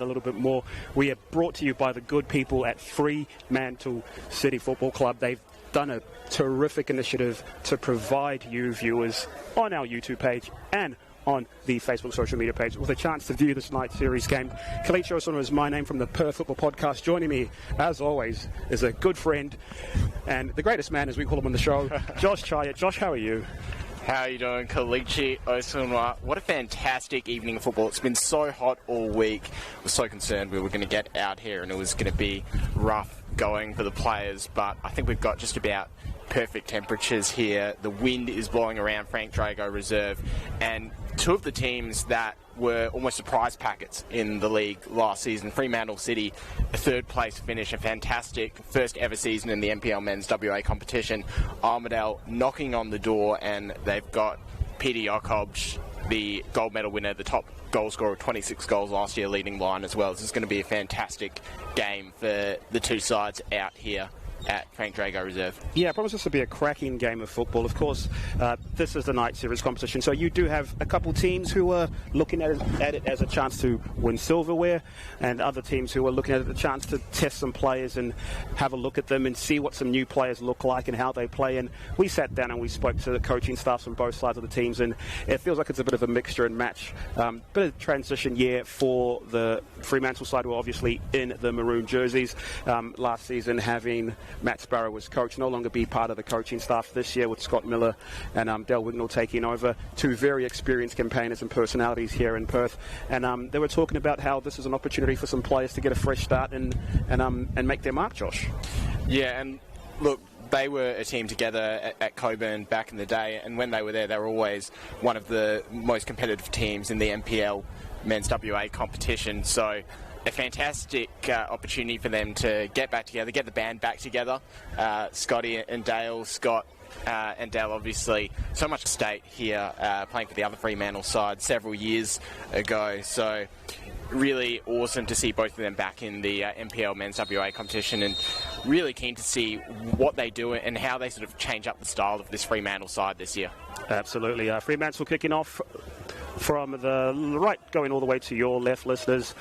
a little bit more. We are brought to you by the good people at Fremantle City Football Club. They've done a terrific initiative to provide you viewers on our YouTube page and on the Facebook social media page with a chance to view this night series game. Khalid Shosuna is my name from the Perth Football Podcast. Joining me, as always, is a good friend and the greatest man, as we call him on the show, Josh Chaya. Josh, how are you? How are you doing, Kalichi Osunwa? What a fantastic evening of football. It's been so hot all week. I was so concerned we were going to get out here and it was going to be rough going for the players, but I think we've got just about perfect temperatures here. The wind is blowing around Frank Drago Reserve, and two of the teams that were almost surprise packets in the league last season, Fremantle City, a third place finish, a fantastic first ever season in the NPL Men's WA competition. Armadale knocking on the door, and they've got Peter Jakobs, the gold medal winner, the top goal scorer, 26 goals last year, leading line as well. This is going to be a fantastic game for the two sides out here at Frank Drago Reserve. Yeah, it promises to be a cracking game of football. Of course, this is the night series competition, so you do have a couple teams who are looking at it as a chance to win silverware, and other teams who are looking at it as a chance to test some players and have a look at them and see what some new players look like and how they play. And we sat down and we spoke to the coaching staffs from both sides of the teams, and it feels like it's a bit of a mixture and match. Bit of transition year for the Fremantle side, who are obviously in the maroon jerseys. Last season, having Matt Sparrow was coach, no longer be part of the coaching staff this year with Scott Miller and Del Wignall taking over. Two very experienced campaigners and personalities here in Perth. And they were talking about how this is an opportunity for some players to get a fresh start and make their mark, Josh. Yeah, and look, they were a team together at Coburn back in the day, and when they were there, they were always one of the most competitive teams in the NPL Men's WA competition. So a fantastic opportunity for them to get back together, get the band back together. Scotty and Dale, Scott and Dale, obviously, so much state here playing for the other Fremantle side several years ago. So really awesome to see both of them back in the NPL Men's WA competition, and really keen to see what they do and how they sort of change up the style of this Fremantle side this year. Absolutely. Fremantle kicking off from the right, going all the way to your left, listeners.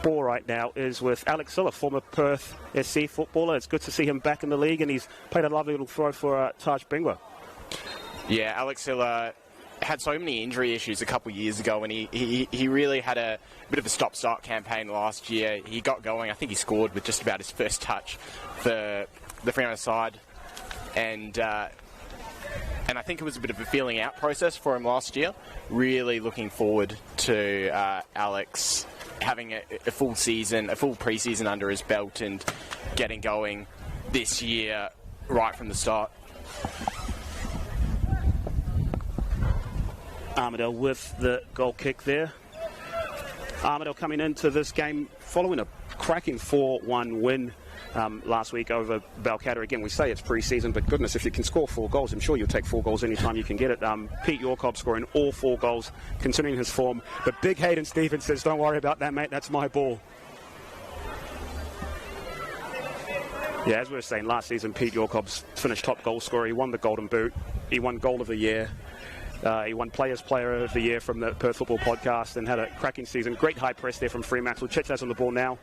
Ball right now is with Alex Silla, former Perth SC footballer. It's good to see him back in the league, and he's played a lovely little throw for Taj Bingwa. Yeah, Alex Silla had so many injury issues a couple of years ago, and he really had a bit of a stop-start campaign last year. He got going. I think he scored with just about his first touch for the Fremantle side, and I think it was a bit of a feeling out process for him last year. Really looking forward to Alex having a full season, a full pre-season under his belt, and getting going this year right from the start. Armadale with the goal kick there. Armadale coming into this game following a cracking 4-1 win last week over Balcatta. Again, we say it's pre-season, but goodness, if you can score 4 goals, I'm sure you'll take 4 goals anytime you can get it. Pete Yorkov scoring all 4 goals, continuing his form. But big Hayden Stevens says, don't worry about that, mate, that's my ball. Yeah, as we were saying, last season, Pete Yorkov's finished top goal scorer. He won the Golden Boot. He won Goal of the Year. He won Players Player of the Year from the Perth Football Podcast and had a cracking season. Great high press there from Fremantle. Chechas on the ball now.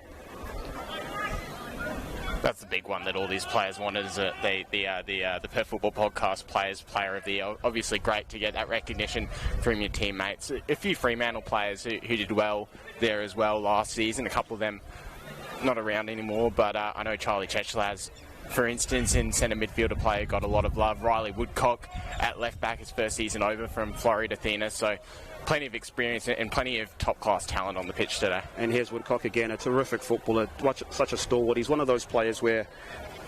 That's the big one that all these players wanted, is the Perth Football Podcast Players Player of the Year. Obviously great to get that recognition from your teammates. A few Fremantle players who did well there as well last season. A couple of them not around anymore, but I know Charlie Chechlaz, for instance, in centre midfielder player, got a lot of love. Riley Woodcock at left back, his first season over from Florida Athena. So plenty of experience and plenty of top-class talent on the pitch today. And here's Woodcock again, a terrific footballer, such a stalwart. He's one of those players where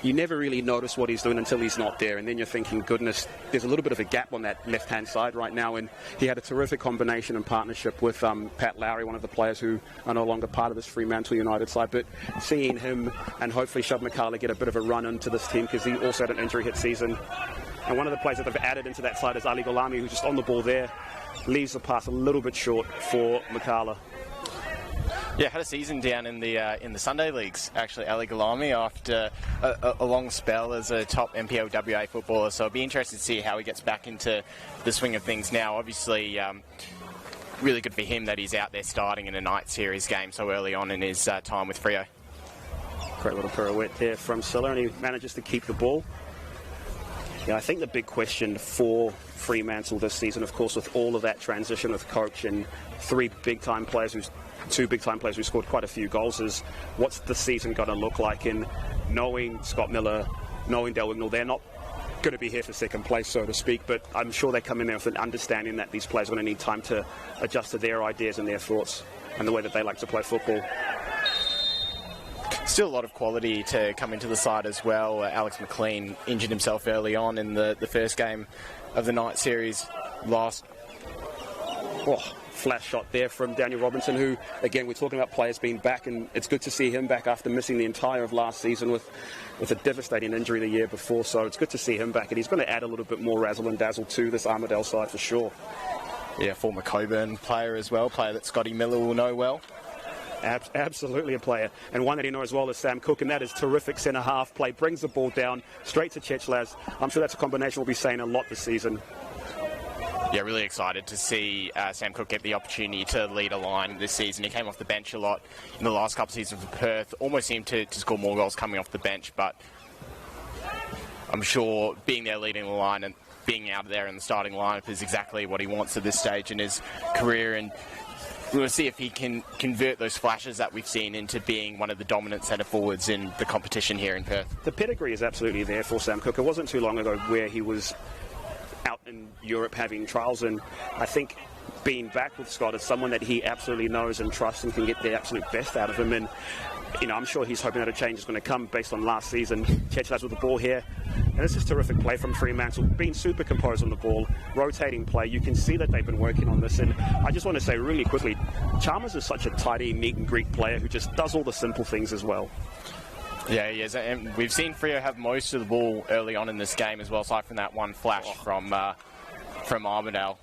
you never really notice what he's doing until he's not there, and then you're thinking, goodness, there's a little bit of a gap on that left-hand side right now, and he had a terrific combination and partnership with Pat Lowry, one of the players who are no longer part of this Fremantle United side, but seeing him and hopefully Shub McCarley get a bit of a run into this team, because he also had an injury-hit season. And one of the players that they've added into that side is Ali Golami, who's just on the ball there. Leaves the pass a little bit short for McCarla. Yeah, had a season down in the Sunday leagues, actually, Ali Golami, after a long spell as a top NPL WA footballer. So I'll be interested to see how he gets back into the swing of things now. Obviously, really good for him that he's out there starting in a night series game so early on in his time with Freo. Great little pirouette there from Silla, and he manages to keep the ball. Yeah, I think the big question for Fremantle this season, of course, with all of that transition with coach and two big-time players who scored quite a few goals, is what's the season going to look like? And knowing Scott Miller, knowing Del Wignall, they're not going to be here for second place, so to speak, but I'm sure they come in there with an understanding that these players are going to need time to adjust to their ideas and their thoughts and the way that they like to play football. Still a lot of quality to come into the side as well. Alex McLean injured himself early on in the first game of the night series last. Flash shot there from Daniel Robinson, who, again, we're talking about players being back, and it's good to see him back after missing the entire of last season with a devastating injury the year before. So it's good to see him back, and he's going to add a little bit more razzle and dazzle to this Armadale side for sure. Yeah, former Coburn player as well, player that Scotty Miller will know well. Absolutely a player, and one that he knows as well as Sam Cook, and that is terrific centre-half play. Brings the ball down straight to Chechlaz. I'm sure that's a combination we'll be saying a lot this season. Yeah, really excited to see Sam Cook get the opportunity to lead a line this season. He came off the bench a lot in the last couple of seasons for Perth. Almost seemed to score more goals coming off the bench, but I'm sure being there leading the line and being out there in the starting lineup is exactly what he wants at this stage in his career. And we'll see if he can convert those flashes that we've seen into being one of the dominant centre forwards in the competition here in Perth. The pedigree is absolutely there for Sam Cook. It wasn't too long ago where he was out in Europe having trials, and I think being back with Scott is someone that he absolutely knows and trusts and can get the absolute best out of him. And I'm sure he's hoping that a change is going to come based on last season. Chechlaz with the ball here, and this is terrific play from Fremantle, being super composed on the ball, rotating play. You can see that they've been working on this, and I just want to say really quickly, Chalmers is such a tidy, neat and Greek player who just does all the simple things as well. Yeah, he is, and we've seen Freo have most of the ball early on in this game as well, aside from that one flash from Armadale.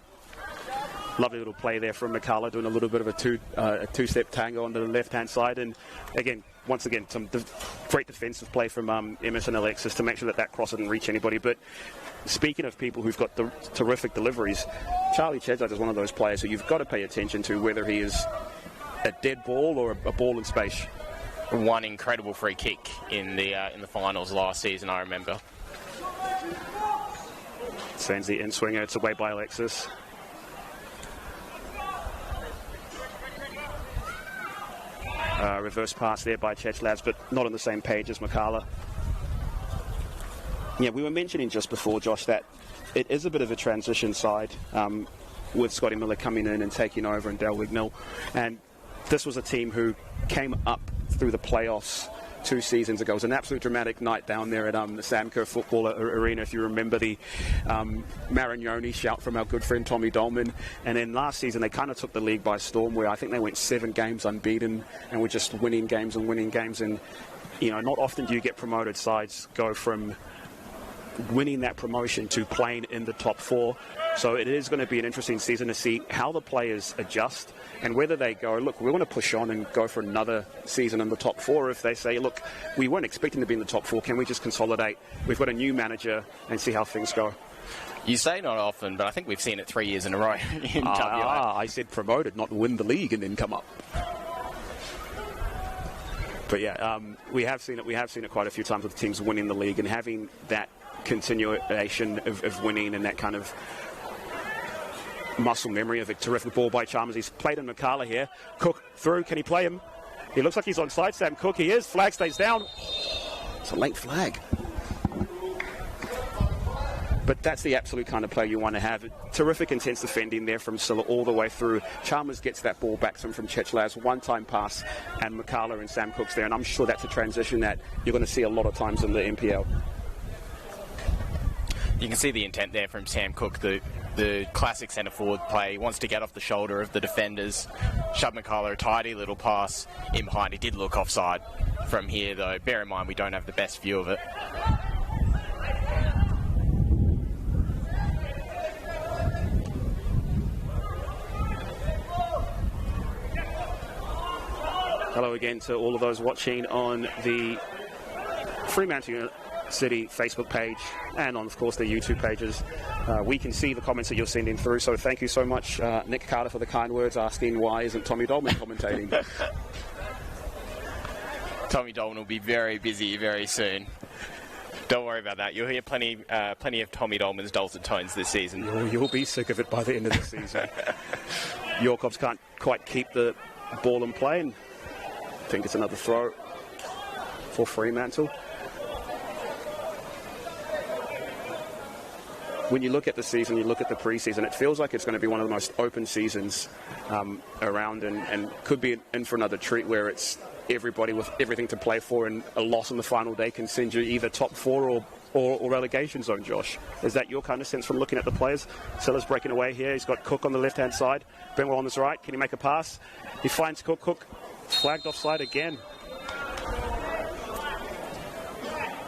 Lovely little play there from McCullough, doing a little bit of a two-step tango on the left-hand side, and once again, some great defensive play from Emerson Alexis to make sure that cross didn't reach anybody. But speaking of people who've got the terrific deliveries, Charlie Chedlard is one of those players who you've got to pay attention to, whether he is a dead ball or a ball in space. One incredible free kick in the finals last season, I remember. Sends the in-swinger, it's away by Alexis. Reverse pass there by Chechlaz, but not on the same page as McCullough. Yeah, we were mentioning just before, Josh, that it is a bit of a transition side with Scotty Miller coming in and taking over and Del Wignall. And this was a team who came up through the playoffs 2 seasons ago. It was an absolute dramatic night down there at the Samco Football Arena, if you remember the Marignoni shout from our good friend Tommy Dolman. And then last season they kind of took the league by storm, where I think they went 7 games unbeaten and were just winning games. And not often do you get promoted sides go from winning that promotion to playing in the top 4. So it is going to be an interesting season to see how the players adjust and whether they go, look, we want to push on and go for another season in the top 4. If they say, look, we weren't expecting to be in the top 4, can we just consolidate? We've got a new manager and see how things go. You say not often, but I think we've seen it 3 years in a row in WA. I said promoted, not win the league and then come up. But yeah, we have seen it. We have seen it quite a few times with teams winning the league and having that continuation of winning and that kind of muscle memory of a terrific ball by Chalmers. He's played in McCullough here. Cook through. Can he play him? He looks like he's on side. Sam Cook. He is. Flag stays down. It's a late flag. But that's the absolute kind of play you want to have. Terrific intense defending there from Silla all the way through. Chalmers gets that ball back from Chechlaz, one-time pass, and McCullough and Sam Cook's there. And I'm sure that's a transition that you're going to see a lot of times in the NPL. You can see the intent there from Sam Cook, the classic centre forward play. He wants to get off the shoulder of the defenders. Shove McCullough, a tidy little pass in behind. He did look offside from here, though. Bear in mind, we don't have the best view of it. Hello again to all of those watching on the Fremantle City Facebook page and on, of course, the YouTube pages. We can see the comments that you're sending through, so thank you so much, Nick Carter, for the kind words asking why isn't Tommy Dolman commentating. Tommy Dolman will be very busy very soon. Don't worry about that. You'll hear plenty of Tommy Dolman's dulcet tones this season. You'll be sick of it by the end of the season. Your Cops can't quite keep the ball in play, and I think it's another throw for Fremantle. When you look at the season, you look at the pre-season, it feels like it's going to be one of the most open seasons around, and could be in for another treat where it's everybody with everything to play for, and a loss on the final day can send you either top 4 or relegation zone, Josh. Is that your kind of sense from looking at the players? Silla's breaking away here. He's got Cook on the left-hand side. Benwell on his right. Can he make a pass? He finds Cook. Cook flagged offside again.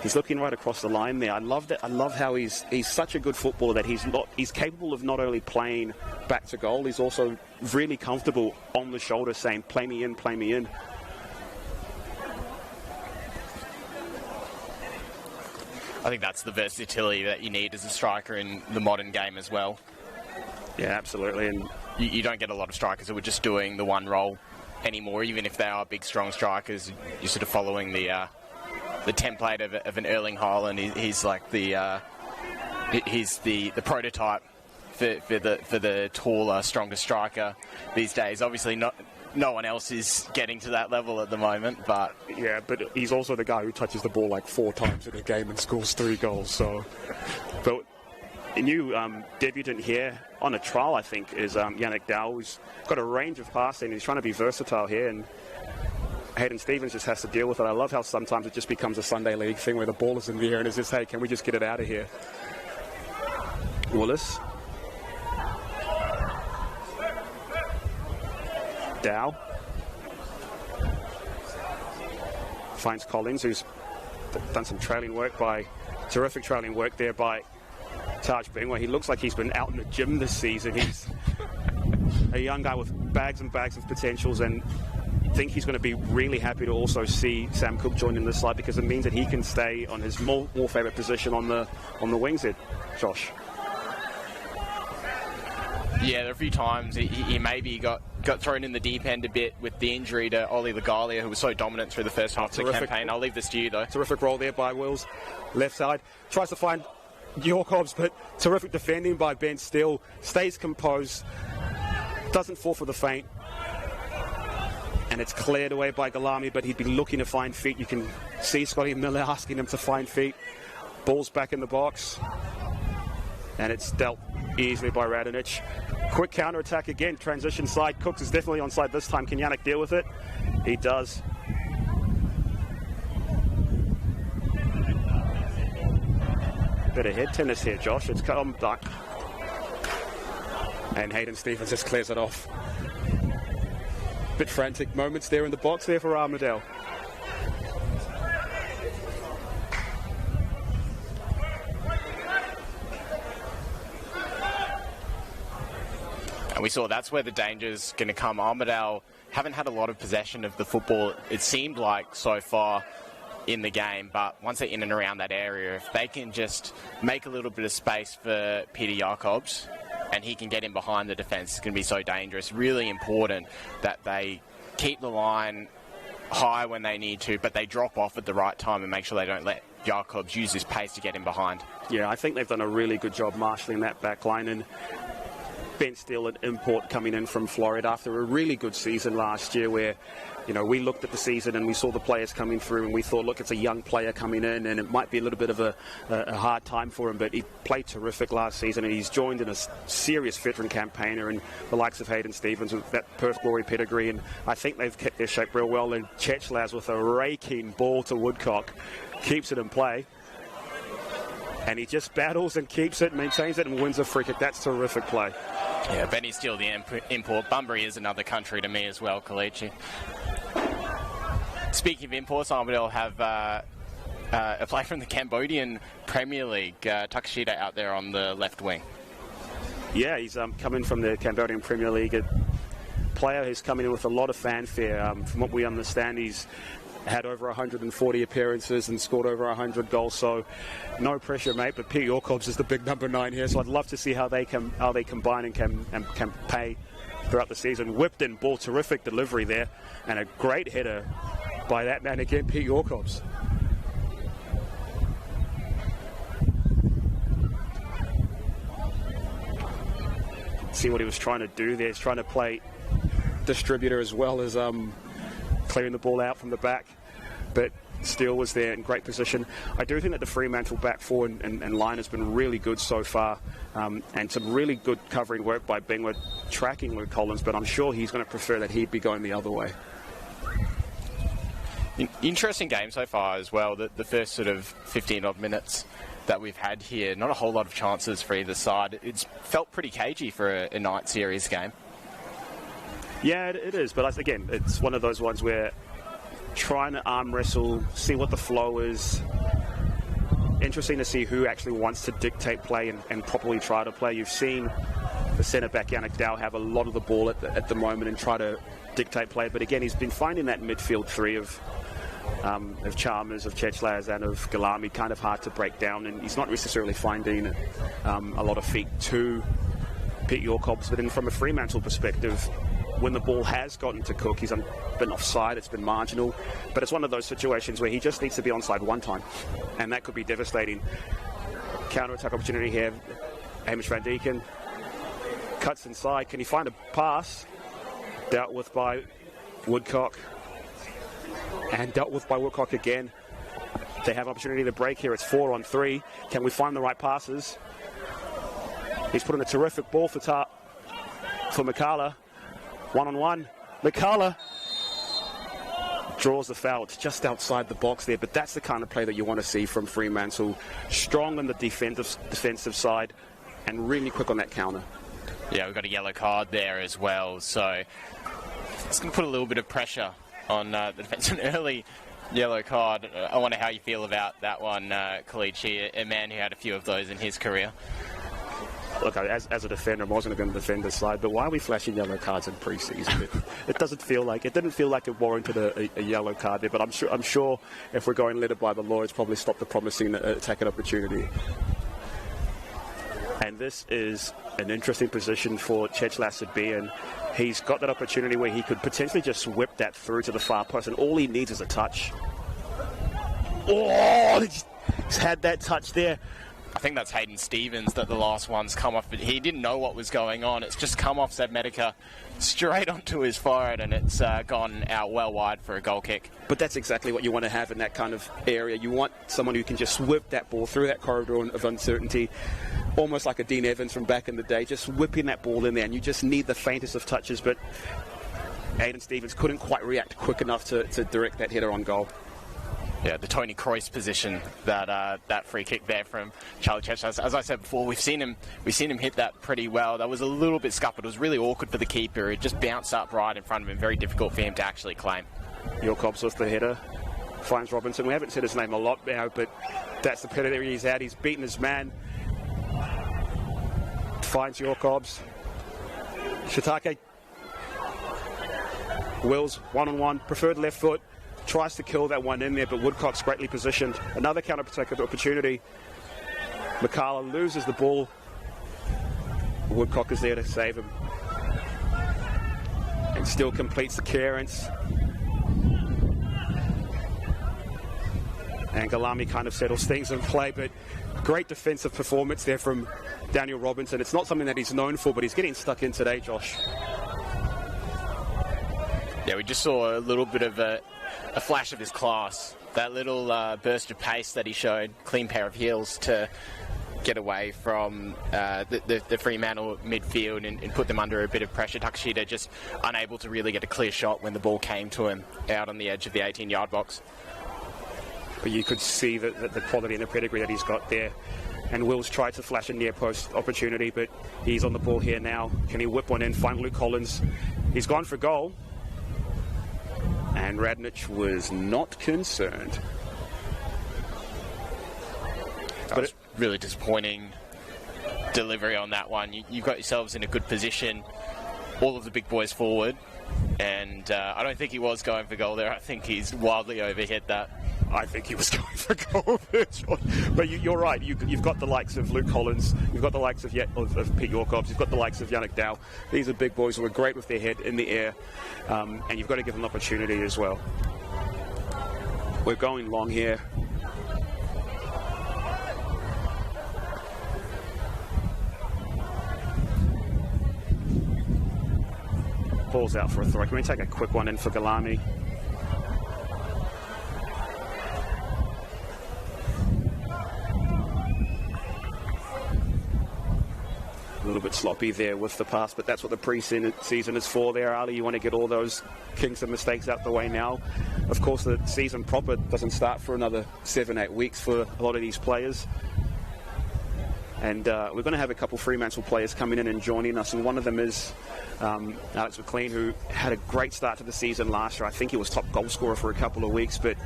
He's looking right across the line there. I love that. I love how he's such a good footballer that he's capable of not only playing back to goal, he's also really comfortable on the shoulder saying, play me in, play me in. I think that's the versatility that you need as a striker in the modern game as well. Yeah, absolutely. And you don't get a lot of strikers who are just doing the one role anymore, even if they are big, strong strikers. You're sort of following the template of an Erling Haaland. He's like he's the prototype for the taller, stronger striker these days. Obviously, no one else is getting to that level at the moment, but yeah, but he's also the guy who touches the ball like 4 times in a game and scores 3 goals. So, but a new debutant here on a trial, I think, is Yannick Dow, who's got a range of passing. He's trying to be versatile here, and Hayden Stevens just has to deal with it. I love how sometimes it just becomes a Sunday League thing where the ball is in the air and it's just, hey, can we just get it out of here? Willis. Dow. Finds Collins, who's done some terrific trailing work there by Taj Bingwa. He looks like he's been out in the gym this season. He's a young guy with bags and bags of potentials, and I think he's going to be really happy to also see Sam Cook join in this side, because it means that he can stay on his more favourite position on the wings there, Josh. Yeah, there are a few times he maybe got thrown in the deep end a bit with the injury to Oli Lagalia, who was so dominant through the first half of the campaign. I'll leave this to you, though. Terrific roll there by Wills. Left side. Tries to find York Hobbs, but terrific defending by Ben Steele. Stays composed. Doesn't fall for the feint. And it's cleared away by Galami, but he'd be looking to find feet. You can see Scotty Miller asking him to find feet. Ball's back in the box. And it's dealt easily by Radonjic. Quick counter-attack again, transition side. Cooks is definitely onside this time. Can Yannick deal with it? He does. Bit of head tennis here, Josh. It's come back. And Hayden Stevens just clears it off. Bit frantic moments there in the box there for Armadale. And we saw that's where the danger's going to come. Armadale haven't had a lot of possession of the football, it seemed like, so far in the game. But once they're in and around that area, if they can just make a little bit of space for Peter Jacobs and he can get in behind the defence, it's going to be so dangerous. Really important that they keep the line high when they need to, but they drop off at the right time and make sure they don't let Jacobs use his pace to get in behind. Yeah, I think they've done a really good job marshalling that back line. And Ben Steele, an import coming in from Florida after a really good season last year, where, you know, we looked at the season and we saw the players coming through and we thought, look, it's a young player coming in and it might be a little bit of a hard time for him, but he played terrific last season and he's joined in a serious veteran campaigner and the likes of Hayden Stevens with that Perth Glory pedigree, and I think they've kept their shape real well. And Chechlaz with a raking ball to Woodcock keeps it in play. And he just battles and keeps it, maintains it, and wins a free kick. That's terrific play. Yeah, Benny's still the import. Bunbury is another country to me as well, Kalichi. Speaking of imports, Armadale have a player from the Cambodian Premier League, Takashita, out there on the left wing. Yeah, he's coming from the Cambodian Premier League. A player who's coming in with a lot of fanfare. From what we understand, he's had over 140 appearances and scored over 100 goals, so no pressure, mate. But Pete Yorkobs is the big number 9 here, so I'd love to see how they combine and can pay throughout the season. Whipped in ball, terrific delivery there, and a great header by that man again, Pete Yorkobs. See what he was trying to do there. He's trying to play distributor as well as clearing the ball out from the back, but Steele was there in great position. I do think that the Fremantle back four and line has been really good so far, and some really good covering work by Bingwood tracking Luke Collins, but I'm sure he's going to prefer that he'd be going the other way. Interesting game so far as well. The first sort of 15 odd minutes that we've had here, not a whole lot of chances for either side. It's felt pretty cagey for a night series game. Yeah, it is, but again, it's one of those ones where trying to arm wrestle, see what the flow is. Interesting to see who actually wants to dictate play and properly try to play. You've seen the centre-back Yannick Dow have a lot of the ball at the moment and try to dictate play, but again, he's been finding that midfield three of Chalmers, of Chechlaz and of Galami kind of hard to break down, and he's not necessarily finding a lot of feet to Pete Yorkobs. But then from a Fremantle perspective, when the ball has gotten to Cook, he's been offside, it's been marginal, but it's one of those situations where he just needs to be onside one time, and that could be devastating. Counter-attack opportunity here. Hamish Van Deeken cuts inside. Can he find a pass? Dealt with by Woodcock. And dealt with by Woodcock again. They have an opportunity to break here. It's 4-on-3. Can we find the right passes? He's put in a terrific ball for McCullough. 1-on-1. McCullough draws the foul. It's just outside the box there, but that's the kind of play that you want to see from Fremantle. Strong on the defensive side and really quick on that counter. Yeah, we've got a yellow card there as well, so it's going to put a little bit of pressure on the defence. An early yellow card. I wonder how you feel about that one, Kalichi, a man who had a few of those in his career. Look, as a defender, I wasn't going to defend this side, but why are we flashing yellow cards in pre-season? It didn't feel like it warranted a yellow card there, but I'm sure if we're going led by the law, it's probably stopped the promising attacking opportunity. And this is an interesting position for Chechlaz to be in. He's got that opportunity where he could potentially just whip that through to the far post, and all he needs is a touch. Oh, he's had that touch there. I think that's Hayden Stevens that the last one's come off, but he didn't know what was going on. It's just come off Zabmetica straight onto his forehead, and it's gone out well wide for a goal kick. But that's exactly what you want to have in that kind of area. You want someone who can just whip that ball through that corridor of uncertainty, almost like a Dean Evans from back in the day, just whipping that ball in there, and you just need the faintest of touches. But Hayden Stevens couldn't quite react quick enough to direct that header on goal. Yeah, the Tony Kroos position, that free kick there from Charlie Chechlaz. As I said before, we've seen him hit that pretty well. That was a little bit scuffed. It was really awkward for the keeper. It just bounced up right in front of him. Very difficult for him to actually claim. Yorkobs with the header. Finds Robinson. We haven't said his name a lot now, but that's the penalty he's had. He's beaten his man. Finds Yorkobs. Shitake. Wills, 1-on-1. Preferred left foot. Tries to kill that one in there, but Woodcock's greatly positioned. Another counter-protective opportunity. McCullough loses the ball. Woodcock is there to save him. And still completes the clearance. And Galami kind of settles things in play, but great defensive performance there from Daniel Robinson. It's not something that he's known for, but he's getting stuck in today, Josh. Yeah, we just saw a little bit of a flash of his class. That little burst of pace that he showed, clean pair of heels to get away from the Fremantle midfield and put them under a bit of pressure. Takashita just unable to really get a clear shot when the ball came to him out on the edge of the 18-yard box. But you could see the quality and the pedigree that he's got there. And Wills tried to flash a near post opportunity, but he's on the ball here now. Can he whip one in, find Luke Collins? He's gone for goal. And Radnich was not concerned. But it's really disappointing delivery on that one. You've got yourselves in a good position. All of the big boys forward. And I don't think he was going for goal there. I think he's wildly overhit that. I think he was going for goal. But you're right. You've got the likes of Luke Collins. You've got the likes of Pete Yorkobs. You've got the likes of Yannick Dow. These are big boys who are great with their head in the air. And you've got to give them an opportunity as well. We're going long here. Ball's out for a throw. Can we take a quick one in for Galami? A little bit sloppy there with the pass, but that's what the pre-season is for there, Ali. You want to get all those kinks and mistakes out the way now. Of course, the season proper doesn't start for another 7-8 weeks for a lot of these players. And we're going to have a couple Fremantle players coming in and joining us, and one of them is Alex McLean, who had a great start to the season last year. I think he was top goal scorer for a couple of weeks, but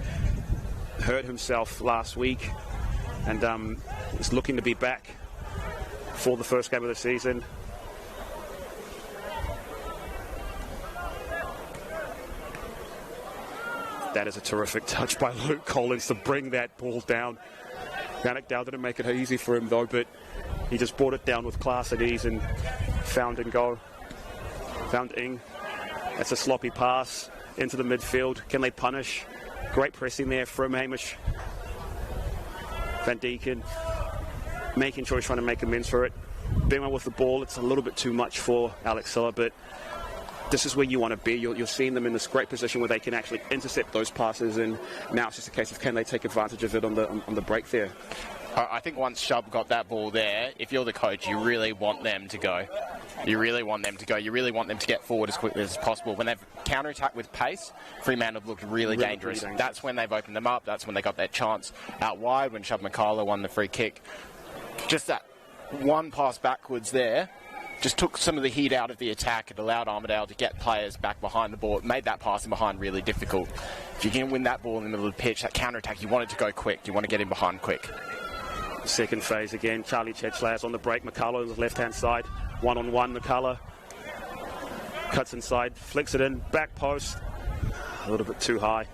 hurt himself last week and is looking to be back for the first game of the season. That is a terrific touch by Luke Collins to bring that ball down. Yannick Dow didn't make it easy for him though, but he just brought it down with class and ease and found Ing. That's a sloppy pass into the midfield. Can they punish? Great pressing there from Hamish Van Deeken, making sure he's trying to make amends for it. Bema with the ball, it's a little bit too much for Alex Silla, but this is where you want to be. You're seeing them in this great position where they can actually intercept those passes, and now it's just a case of can they take advantage of it on the break there. I think once Shub got that ball there, if you're the coach, you really want them to go. You really want them to go. You really want them to get forward as quickly as possible. When they've counter-attacked with pace, Fremantle have looked really dangerous. That's when they've opened them up. That's when they got that chance out wide, when Shub McCullough won the free kick. Just that one pass backwards there just took some of the heat out of the attack. It allowed Armadale to get players back behind the ball. It made that passing behind really difficult. If you can win that ball in the middle of the pitch, that counter-attack, you want it to go quick. You want to get in behind quick. Second phase again. Charlie Chedslaz on the break. McCullough on the left-hand side. One-on-one, McCullough. Cuts inside, flicks it in. Back post. A little bit too high.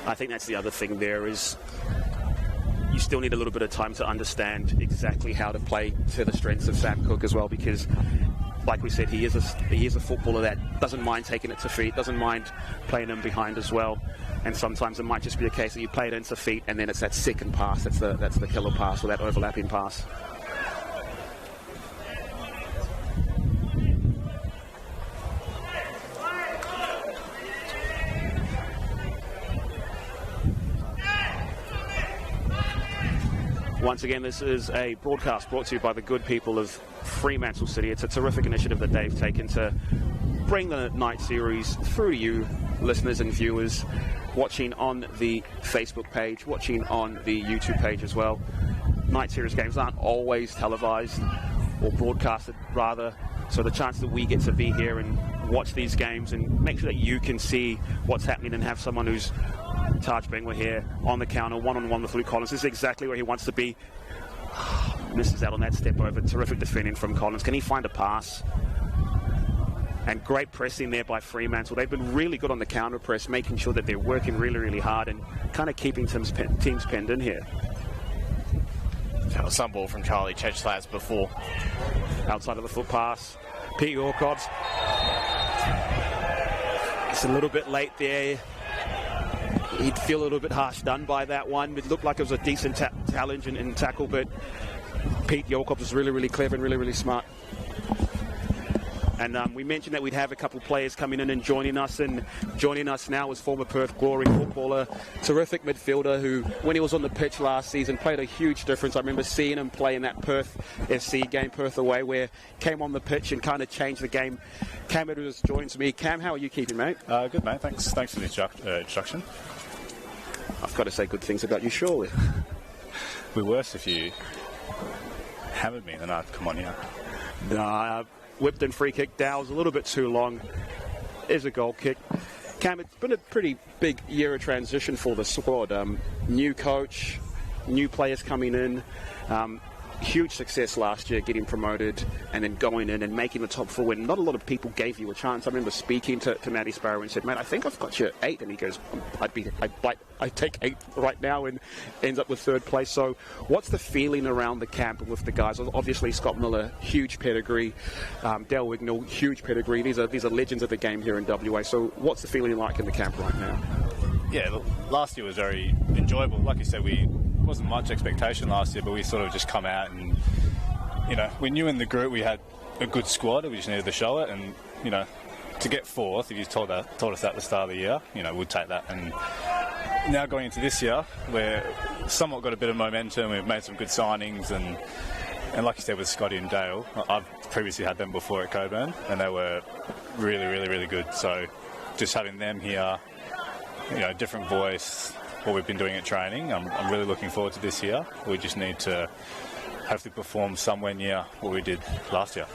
I think that's the other thing there is you still need a little bit of time to understand exactly how to play to the strengths of Sam Cook as well, because like we said, he is a footballer that doesn't mind taking it to feet, doesn't mind playing him behind as well. And sometimes it might just be a case that you play it into feet and then it's that second pass, that's the killer pass or that overlapping pass. Once again, this is a broadcast brought to you by the good people of Fremantle City. It's a terrific initiative that they've taken to bring the night series through to you, listeners and viewers, watching on the Facebook page, watching on the YouTube page as well. Night series games aren't always televised or broadcasted, rather, so the chance that we get to be here and watch these games and make sure that you can see what's happening and have someone who's Taj Bengwa here on the counter, one-on-one with Luke Collins. This is exactly where he wants to be. Misses out on that step over. Terrific defending from Collins. Can he find a pass? And great pressing there by Fremantle. They've been really good on the counter press, making sure that they're working really, really hard and kind of keeping teams penned in here. That was some ball from Charlie Chedslaz before. Outside of the foot pass. Pete Yorkobs. It's a little bit late there. He'd feel a little bit harsh done by that one. It looked like it was a decent challenge and tackle, but Pete Yorkobs was really, really clever and really, really smart. And we mentioned that we'd have a couple players coming in and joining us. And joining us now is former Perth Glory footballer, terrific midfielder who, when he was on the pitch last season, played a huge difference. I remember seeing him play in that Perth FC game, Perth away, where came on the pitch and kind of changed the game. Cam Edwards joins me. Cam, how are you keeping, mate? Good, mate. Thanks for the introduction. I've got to say good things about you, surely. It'd be worse if you hammered me than I'd come on here. Nah, whipped in free kick. Dow was a little bit too long. Is a goal kick. Cam, it's been a pretty big year of transition for the squad. New coach, new players coming in. huge success last year, getting promoted and then going in and making the top 4 when not a lot of people gave you a chance. I remember speaking to Matty Sparrow and said, "Mate, I think I've got you 8," and he goes, "I'd take 8 right now," and ends up with 3rd place. So what's the feeling around the camp with the guys? Obviously Scott Miller, huge pedigree, Dale Wignall, huge pedigree. These are legends of the game here in WA. So what's the feeling like in the camp right now? Yeah, look, last year was very enjoyable. Like you said, wasn't much expectation last year, but we sort of just come out and, we knew in the group we had a good squad. We just needed to show it, and, to get 4th, if you told us at the start of the year, we'd take that. And now going into this year, we're somewhat got a bit of momentum. We've made some good signings, and like you said with Scotty and Dale, I've previously had them before at Coburn, and they were really, really, really good. So just having them here, different voice, what we've been doing at training, I'm really looking forward to this year. We just need to hopefully perform somewhere near what we did last year.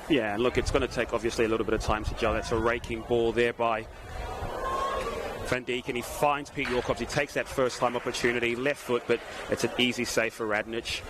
Yeah, and look, it's going to take obviously a little bit of time to gel. That's a raking ball there by Van Dijk, and he finds Pete Yorkhoffs. He takes that first-time opportunity, left foot, but it's an easy save for Radnich.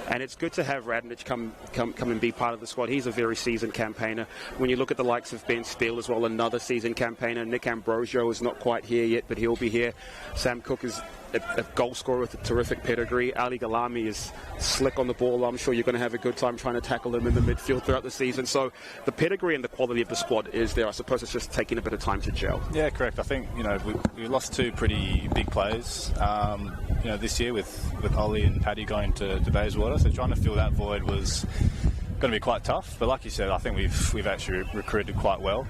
And it's good to have Radnich come and be part of the squad. He's a very seasoned campaigner. When you look at the likes of Ben Steele as well, another seasoned campaigner. Nick Ambrosio is not quite here yet, but he'll be here. Sam Cook is a goal scorer with a terrific pedigree. Ali Galami is slick on the ball. I'm sure you're going to have a good time trying to tackle him in the midfield throughout the season. So the pedigree and the quality of the squad is there. I suppose it's just taking a bit of time to gel. Yeah, correct. I think, we lost 2 pretty big players, this year with Ollie and Paddy going to Bayswater. So trying to fill that void was going to be quite tough. But like you said, I think we've actually recruited quite well.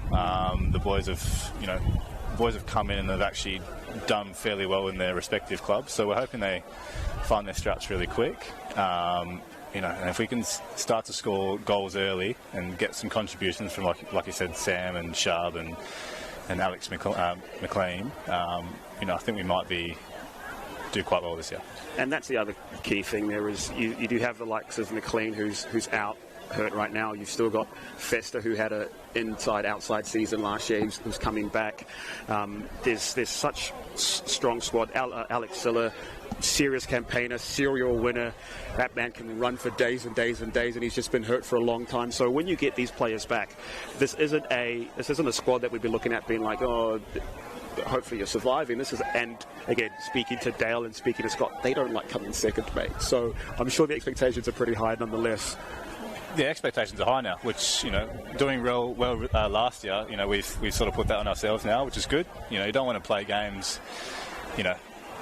The boys have come in and have actually done fairly well in their respective clubs. So we're hoping they find their straps really quick. And if we can start to score goals early and get some contributions from, like you said, Sam and Sharp and Alex McLean, I think we might do quite well this year. And that's the other key thing there is you do have the likes of McLean who's out hurt right now. You've still got Fester who had a inside-outside season last year who's coming back. There's such strong squad. Alex Siller, serious campaigner, serial winner. That man can run for days and days and days, and he's just been hurt for a long time. So when you get these players back, this isn't a squad that we'd be looking at being like, oh, hopefully you're surviving. And again, speaking to Dale and speaking to Scott, they don't like coming second, mate. So I'm sure the expectations are pretty high nonetheless. Yeah, expectations are high now, which, doing well last year, we've sort of put that on ourselves now, which is good. You don't want to play games,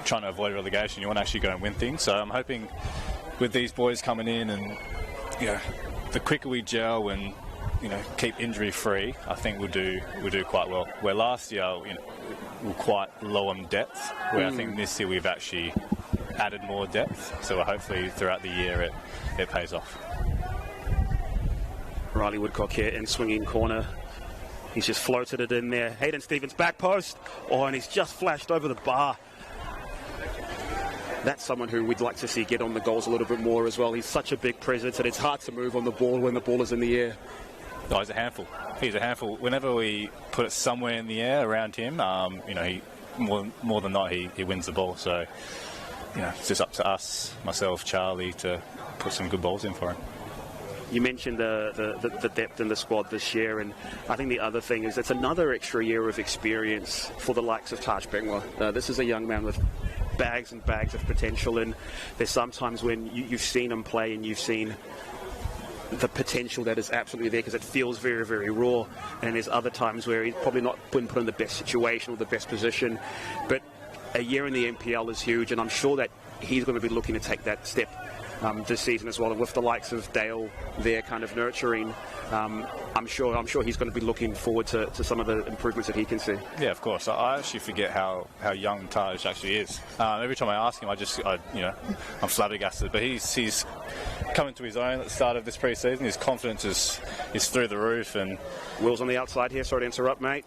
trying to avoid relegation. You want to actually go and win things. So I'm hoping with these boys coming in and, the quicker we gel and, keep injury free, I think we'll do quite well. Where last year, we're quite low on depth, where I think this year we've actually added more depth. So hopefully throughout the year it pays off. Riley Woodcock here in swinging corner. He's just floated it in there. Hayden Stevens back post. Oh, and he's just flashed over the bar. That's someone who we'd like to see get on the goals a little bit more as well. He's such a big presence, and it's hard to move on the ball when the ball is in the air. Oh, he's a handful. He's a handful. Whenever we put it somewhere in the air around him, he more than not he wins the ball. So, it's just up to us, myself, Charlie, to put some good balls in for him. You mentioned the depth in the squad this year, and I think the other thing is it's another extra year of experience for the likes of Taj Bengwa. This is a young man with bags and bags of potential, and there's sometimes when you've seen him play and you've seen the potential that is absolutely there because it feels very, very raw, and there's other times where he's probably not been put in the best situation or the best position, but a year in the NPL is huge, and I'm sure that he's going to be looking to take that step this season as well, and with the likes of Dale there kind of nurturing, I'm sure he's going to be looking forward to some of the improvements that he can see. Yeah, of course. I actually forget how young Taj actually is. Every time I ask him, I'm flabbergasted. But he's coming to his own at the start of this pre-season. His confidence is through the roof. And Will's on the outside here. Sorry to interrupt, mate,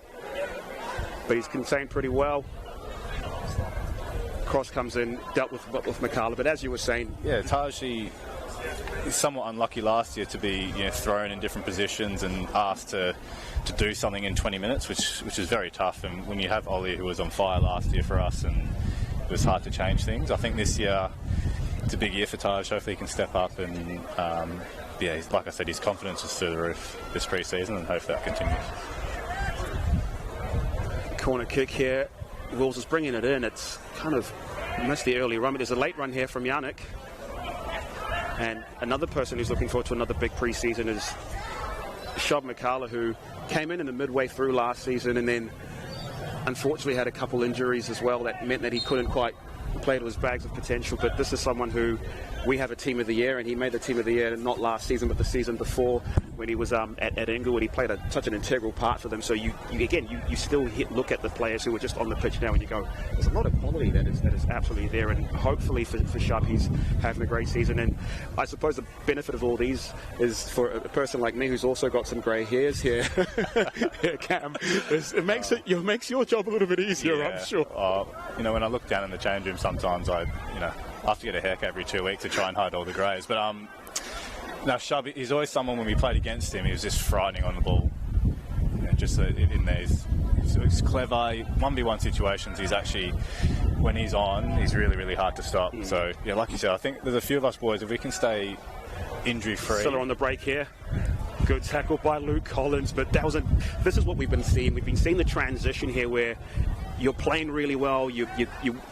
but he's contained pretty well. Cross comes in, dealt with McCullough, but as you were saying, yeah, Taj, he's somewhat unlucky last year to be thrown in different positions and asked to do something in 20 minutes, which is very tough. And when you have Ollie, who was on fire last year for us, and it was hard to change things. I think this year it's a big year for Taj. Hopefully he can step up and, like I said, his confidence is through the roof this pre-season, and hopefully that continues. Corner kick here. Wills is bringing it in. It's kind of missed the early run, but there's a late run here from Yannick. And another person who's looking forward to another big pre-season is Shab McCullough, who came in the midway through last season and then unfortunately had a couple injuries as well that meant that he couldn't quite play to his bags of potential. But this is someone who we have a team of the year, and he made the team of the year not last season but the season before when he was at Inglewood. He played such an integral part for them. So you still look at the players who are just on the pitch now and you go, there's a lot of quality that is absolutely there, and hopefully for Shab he's having a great season. And I suppose the benefit of all these is for a person like me who's also got some grey hairs here, Cam, it makes your job a little bit easier, I'm sure. When I look down in the change room sometimes I have to get a haircut every 2 weeks to try and hide all the greys. But now Shab, he's always someone, when we played against him, he was just frightening on the ball. Just in these, so he's clever. 1v1 situations, he's actually, when he's on, he's really, really hard to stop. So, like you said, I think there's a few of us boys, if we can stay injury-free. Still on the break here. Good tackle by Luke Collins, but this is what we've been seeing. We've been seeing the transition here where you're playing really well, you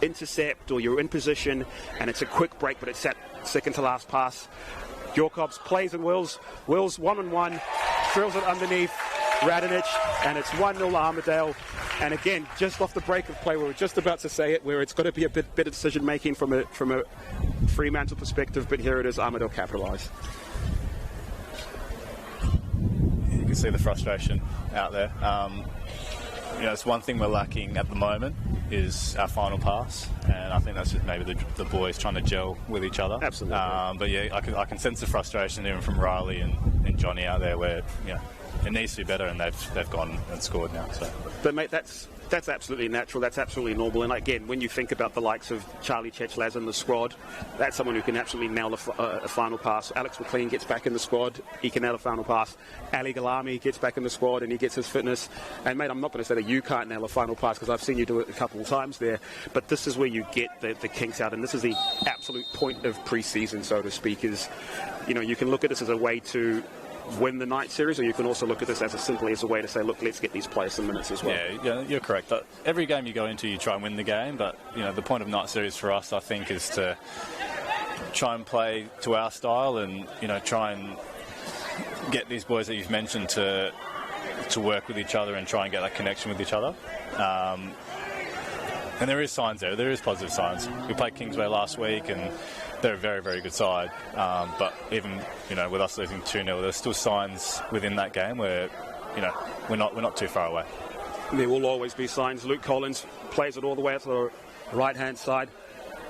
intercept or you're in position, and it's a quick break, but it's that second to last pass. Jorkovs plays and Wills 1-on-1, drills it underneath Radonich, and it's 1-0 Armadale. And again, just off the break of play, we were just about to say it, where it's got to be a bit of decision making from a Fremantle perspective, but here it is, Armadale capitalised. You can see the frustration out there. It's one thing we're lacking at the moment is our final pass, and I think that's just maybe the boys trying to gel with each other. Absolutely. But I can sense the frustration even from Riley and Johnny out there, where it needs to be better, and they've gone and scored now. So, but mate, that's absolutely natural. That's absolutely normal. And again, when you think about the likes of Charlie Chechlaz in the squad, that's someone who can absolutely nail a final pass. Alex McLean gets back in the squad, he can nail a final pass. Ali Galami gets back in the squad and he gets his fitness. And mate, I'm not going to say that you can't nail a final pass, because I've seen you do it a couple of times there. But this is where you get the kinks out, and this is the absolute point of pre-season, so to speak. Is you can look at this as a way to win the night series, or you can also look at this as simply as a way to say, look, let's get these players some minutes as well. Yeah, you're correct. Every game you go into, you try and win the game, but the point of night series for us, I think, is to try and play to our style, and try and get these boys that you've mentioned to work with each other and try and get that connection with each other. And there is signs there. There is positive signs. We played Kingsway last week, and they're a very, very good side. But even with us losing 2-0, there's still signs within that game where we're not too far away. There will always be signs. Luke Collins plays it all the way to the right-hand side.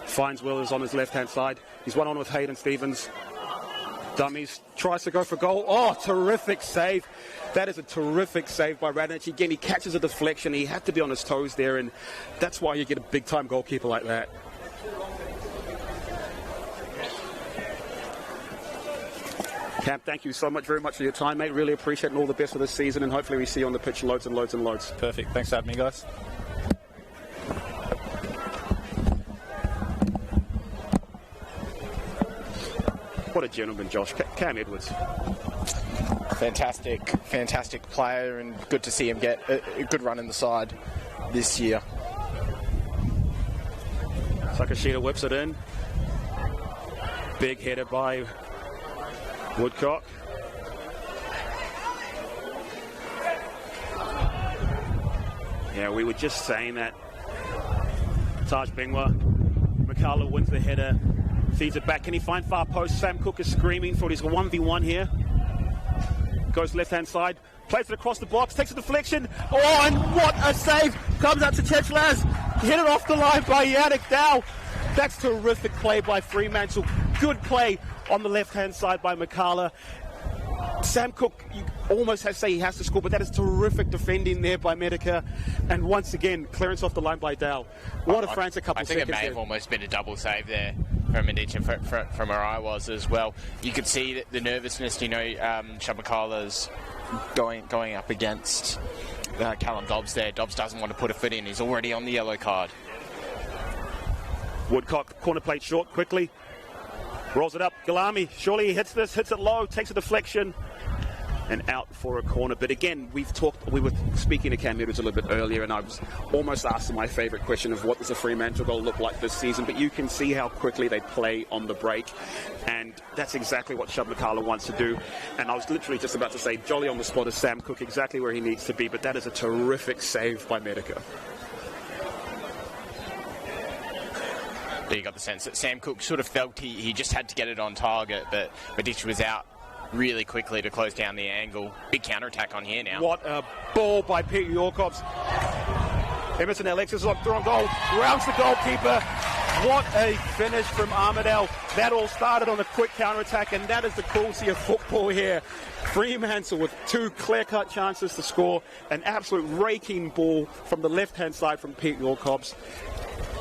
Finds Willers on his left-hand side. He's one on with Hayden Stevens. Dummies, tries to go for goal. Oh, terrific save. That is a terrific save by Radonich. Again, he catches a deflection. He had to be on his toes there, and that's why you get a big-time goalkeeper like that. Cam, thank you so very much for your time, mate. Really appreciate it, and all the best for this season, and hopefully we see you on the pitch loads and loads and loads. Perfect. Thanks for having me, guys. What a gentleman, Josh. Cam Edwards. Fantastic player, and good to see him get a good run in the side this year. Sakashita whips it in. Big header by Woodcock. Yeah, we were just saying that Taj Bingwa, McCullough wins the header, feeds it back. Can he find far post? Sam Cook is screaming for it. He's got 1v1 here. Goes left-hand side, plays it across the box, takes a deflection. Oh, and what a save! Comes out to Chechlaz. Hit it off the line by Yannick Dow. That's terrific play by Fremantle. Good play on the left-hand side by McCullough. Sam Cook, you almost have to say he has to score, but that is terrific defending there by Medica. And once again, clearance off the line by Dow. What a France a couple of seconds. I think it may have almost been a double save there from Medici, from where I was as well. You could see the nervousness, Shabakala's going up against Callum Dobbs there. Dobbs doesn't want to put a foot in. He's already on the yellow card. Woodcock, corner plate short, quickly. Rolls it up. Galami, surely he hits it low, takes a deflection, and out for a corner. But again, we were speaking to Cam Edwards a little bit earlier, and I was almost asked my favourite question of what does a Fremantle goal look like this season, but you can see how quickly they play on the break, and that's exactly what Shabmakala wants to do. And I was literally just about to say, jolly on the spot is Sam Cook, exactly where he needs to be, but that is a terrific save by Medica. You got the sense that Sam Cook sort of felt he just had to get it on target, but Medici was out really quickly to close down the angle. Big counter-attack on here now. What a ball by Pete Yorkop's. Emerson Alexis on through on goal, rounds the goalkeeper. What a finish from Armadale. That all started on a quick counter-attack, and that is the cruelty of football here. Fremantle with 2 clear-cut chances to score. An absolute raking ball from the left-hand side from Pete Yorkop's.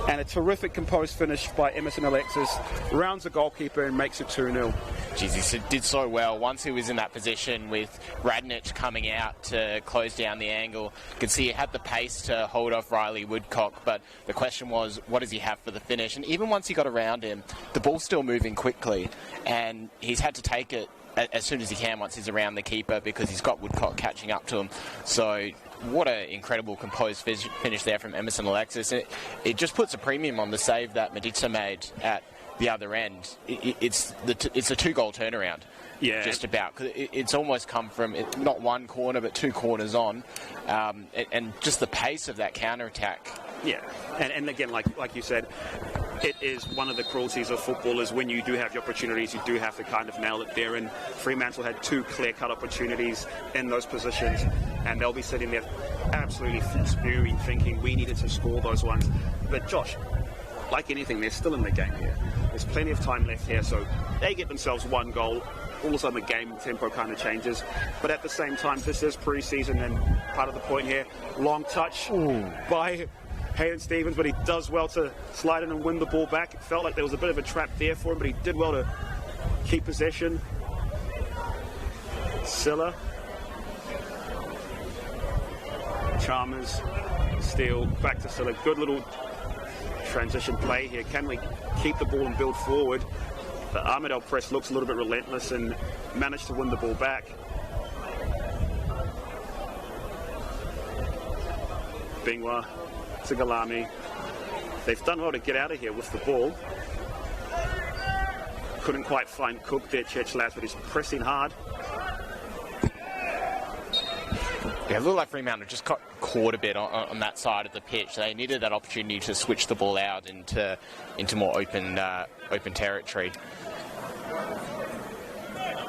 And a terrific composed finish by Emerson Alexis. Rounds the goalkeeper and makes it 2-0. Jeez, he did so well. Once he was in that position with Radnich coming out to close down the angle, you could see he had the pace to hold off Riley Woodcock, but the question was, what does he have for the finish? And even once he got around him, the ball's still moving quickly, and he's had to take it as soon as he can once he's around the keeper because he's got Woodcock catching up to him. So what an incredible composed finish there from Emerson Alexis. It just puts a premium on the save that Medica made at the other end. It's a 2-goal turnaround. Yeah. Just about. Cause it's almost come from not one corner but 2 corners on. And just the pace of that counter-attack. Yeah, and again, like you said, it is one of the cruelties of football is when you do have the opportunities, you do have to kind of nail it there. And Fremantle had 2 clear-cut opportunities in those positions, and they'll be sitting there absolutely spewing, thinking we needed to score those ones. But Josh, like anything, they're still in the game here. There's plenty of time left here, so they get themselves 1 goal. All of a sudden the game tempo kind of changes. But at the same time, this is pre-season, and part of the point here, long touch by Hayden Stevens, but he does well to slide in and win the ball back. It felt like there was a bit of a trap there for him, but he did well to keep possession. Silla. Chalmers. Steele. Back to Silla. Good little transition play here. Can we keep the ball and build forward? The Armadale press looks a little bit relentless and managed to win the ball back. Bingwa. Galami. They've done well to get out of here with the ball. Couldn't quite find Cook there, Chechlas, but he's pressing hard. Yeah, it looked like Fremantle just got caught a bit on that side of the pitch. They needed that opportunity to switch the ball out into more open territory.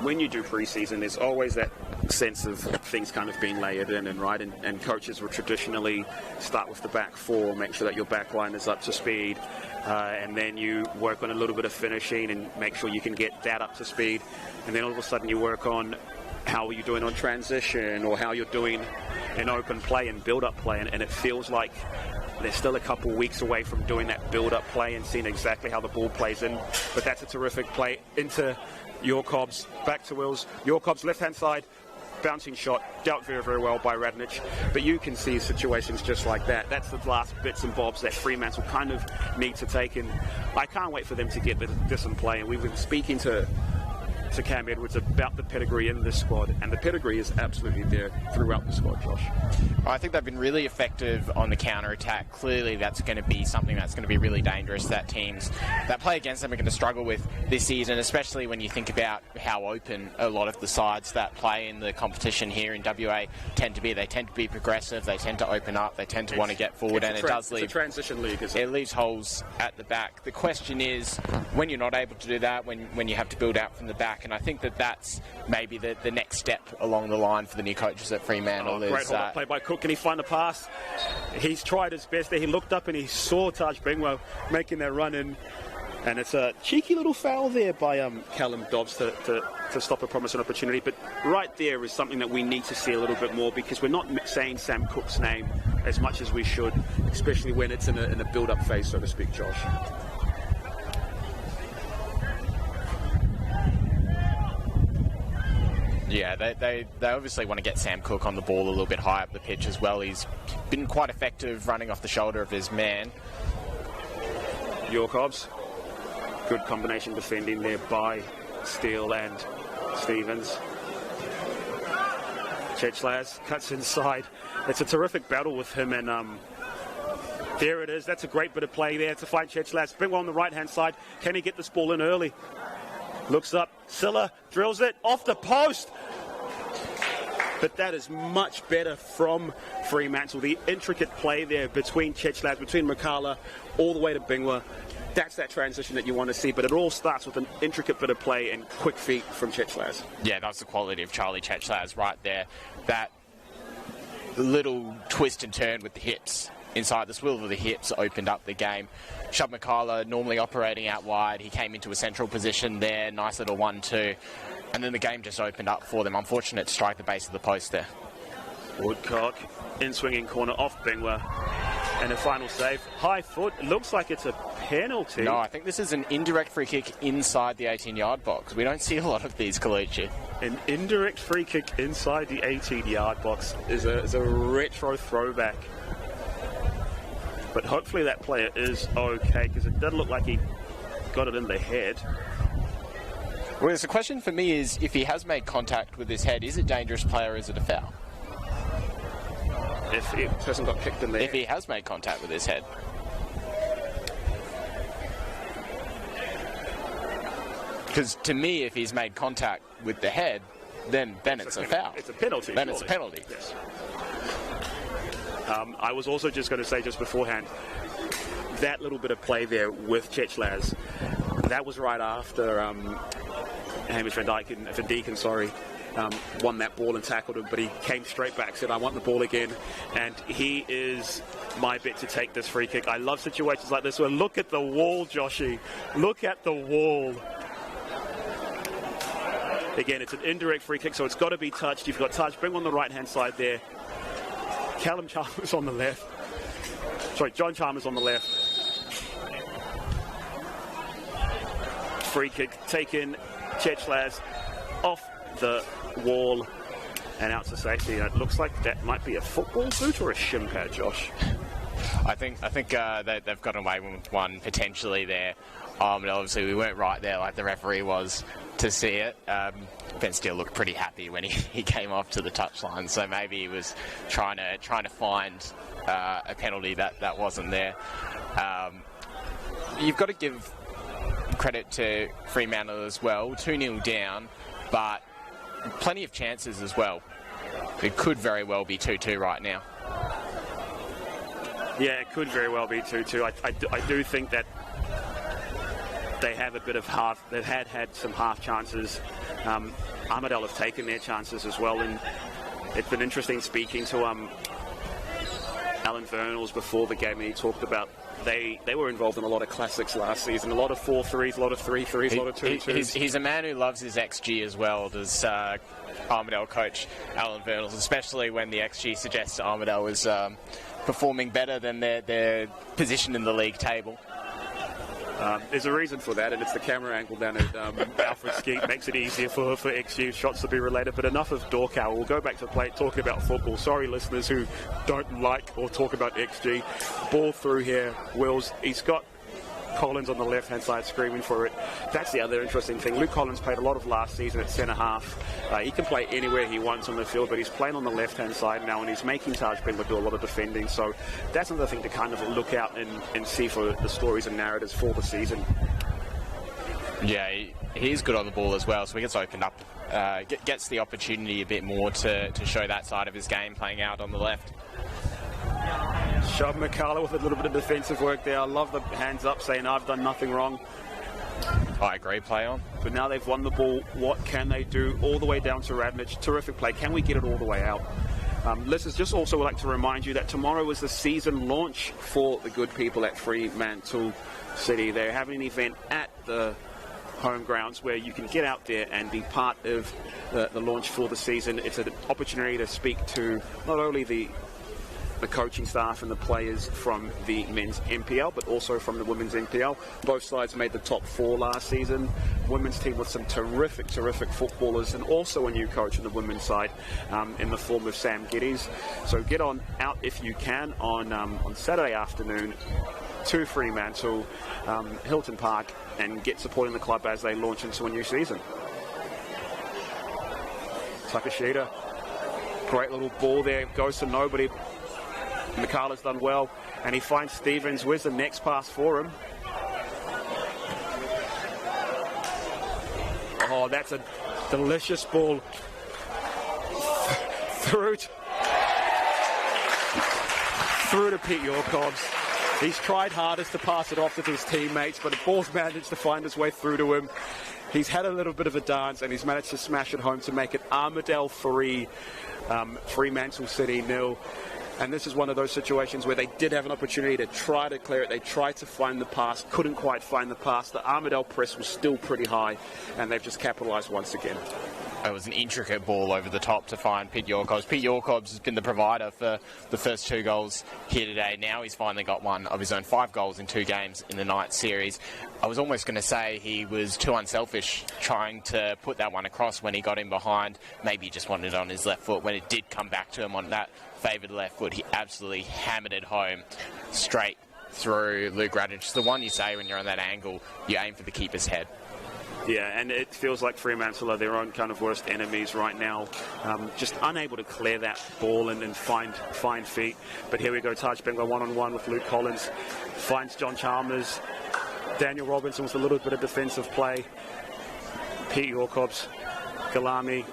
When you do pre-season, there's always that sense of things kind of being layered in, and coaches will traditionally start with the back 4, make sure that your back line is up to speed, and then you work on a little bit of finishing and make sure you can get that up to speed, and then all of a sudden you work on how are you doing on transition or how you're doing in open play and build-up play, and it feels like they're still a couple weeks away from doing that build-up play and seeing exactly how the ball plays in. But that's a terrific play into Yorkop's, back to Wills. Yorkop's left-hand side, bouncing shot, dealt very, very well by Radnich. But you can see situations just like that. That's the last bits and bobs that Fremantle kind of need to take in. I can't wait for them to get this in play. And we've been speaking to Cam Edwards about the pedigree in this squad, and the pedigree is absolutely there throughout the squad, Josh. I think they've been really effective on the counter-attack. Clearly that's going to be something that's going to be really dangerous that teams that play against them are going to struggle with this season, especially when you think about how open a lot of the sides that play in the competition here in WA tend to be. They tend to be progressive, they tend to open up, they tend to want to get forward, and it does leave... It's a transition league, isn't it? It leaves holes at the back. The question is, when you're not able to do that, when you have to build out from the back, and I think that's maybe the next step along the line for the new coaches at Fremantle. Great hold-up play by Cook. Can he find a pass? He's tried his best there. He looked up and he saw Taj Bingwa making that run in, and it's a cheeky little foul there by Callum Dobbs to stop a promising opportunity. But right there is something that we need to see a little bit more, because we're not saying Sam Cook's name as much as we should, especially when it's in a build-up phase, so to speak, Josh. Yeah, they obviously want to get Sam Cook on the ball a little bit high up the pitch as well. He's been quite effective running off the shoulder of his man. Yorkop's. Good combination defending there by Steele and Stevens. Chechlaz cuts inside. It's a terrific battle with him, and there it is. That's a great bit of play there to find Chechlaz. Big one on the right-hand side. Can he get this ball in early? Looks up. Silla drills it off the post. But that is much better from Fremantle. The intricate play there between Chechlaz, between Makala, all the way to Bingwa. That's that transition that you want to see, but it all starts with an intricate bit of play and quick feet from Chechlaz. Yeah, that's the quality of Charlie Chechlaz right there. That little twist and turn with the hips. Inside the swivel of the hips opened up the game. Shub Makala normally operating out wide. He came into a central position there. Nice little 1-2. And then the game just opened up for them. Unfortunate to strike the base of the post there. Woodcock in swinging corner off Bingwa. And a final save. High foot. It looks like it's a penalty. No, I think this is an indirect free kick inside the 18-yard box. We don't see a lot of these, Kalichi. An indirect free kick inside the 18-yard box is a retro throwback. But hopefully that player is okay, because it doesn't look like he got it in the head. Well, the question for me is, if he has made contact with his head, is it dangerous play or is it a foul? If the person got kicked in the head. If he has made contact with his head. Because to me, if he's made contact with the head, then it's a foul. It's a penalty. Then it's a penalty. Yes. I was also just going to say just beforehand, that little bit of play there with Chechlaz, that was right after Hamish Van Deeken, won that ball and tackled him, but he came straight back, said, I want the ball again, and he is my bet to take this free kick. I love situations like this where look at the wall, Joshy. Look at the wall. Again, it's an indirect free kick, so it's got to be touched. You've got touch. Bring on the right-hand side there. Callum Chalmers on the left. Sorry, John Chalmers on the left. Free kick taken. Chechlaz off the wall and out to safety. It looks like that might be a football boot or a shin pad, Josh. I think they've got away with one potentially there. And obviously we weren't right there like the referee was to see it. Ben Steele looked pretty happy when he came off to the touchline, so maybe he was trying to find a penalty that wasn't there. You've got to give credit to Fremantle as well. 2-0 down, but plenty of chances as well. It could very well be 2-2 right now. Yeah, it could very well be 2-2. I do think that they have a bit of half. They've had some half chances. Armadale have taken their chances as well, and it's been interesting speaking to Alan Vernals before the game, and he talked about they were involved in a lot of classics last season, a lot of 4-3s, a lot of 3-3s, a lot of 2-2s. He's a man who loves his XG as well, does Armadale coach Alan Vernals, especially when the XG suggests Armadale was performing better than their position in the league table. There's a reason for that, and it's the camera angle down at Alfred Skeet makes it easier for XG shots to be related. But enough of Dorkow. We'll go back to play talking about football. Sorry, listeners who don't like or talk about XG. Ball through here. Wills. He's got Collins on the left-hand side screaming for it. That's the other interesting thing. Luke Collins played a lot of last season at centre-half. He can play anywhere he wants on the field, but he's playing on the left-hand side now, and he's making Taj Bingwa do a lot of defending. So that's another thing to kind of look out and see for the stories and narratives for the season. Yeah, he's good on the ball as well, so he gets opened up, gets the opportunity a bit more to show that side of his game playing out on the left. Shub Makala with a little bit of defensive work there. I love the hands up saying I've done nothing wrong. I agree, play on. But now they've won the ball. What can they do? All the way down to Radnich. Terrific play. Can we get it all the way out? Listeners, just also would like to remind you that tomorrow is the season launch for the good people at Fremantle City. They're having an event at the home grounds where you can get out there and be part of the launch for the season. It's an opportunity to speak to not only the coaching staff and the players from the men's NPL, but also from the women's NPL. Both sides made the top 4 last season. Women's team with some terrific footballers, and also a new coach on the women's side in the form of Sam Geddes. So get on out if you can on Saturday afternoon to Fremantle, Hilton Park, and get supporting the club as they launch into a new season. Takashita, great little ball there, goes to nobody. McCullough's done well, and he finds Stevens. Where's the next pass for him? Oh, that's a delicious ball through to Pete Yorkobs. He's tried hardest to pass it off to his teammates, but the ball's managed to find its way through to him. He's had a little bit of a dance, and he's managed to smash it home to make it Armadale 3, Fremantle City 0. And this is one of those situations where they did have an opportunity to try to clear it. They tried to find the pass, couldn't quite find the pass. The Armadale press was still pretty high, and they've just capitalised once again. It was an intricate ball over the top to find Pete Yorkobs. Pete Yorkobs has been the provider for the first 2 goals here today. Now he's finally got one of his own 5 goals in 2 games in the night series. I was almost going to say he was too unselfish trying to put that one across when he got in behind. Maybe he just wanted it on his left foot. When it did come back to him on that favoured left foot, he absolutely hammered it home straight through Luke Radnich. It's the one you say when you're on that angle, you aim for the keeper's head. Yeah, and it feels like Fremantle are their own kind of worst enemies right now. Just unable to clear that ball and find feet. But here we go, Taj Bengler one-on-one with Luke Collins. Finds John Chalmers. Daniel Robinson with a little bit of defensive play. Pete Yorkobs, Galami.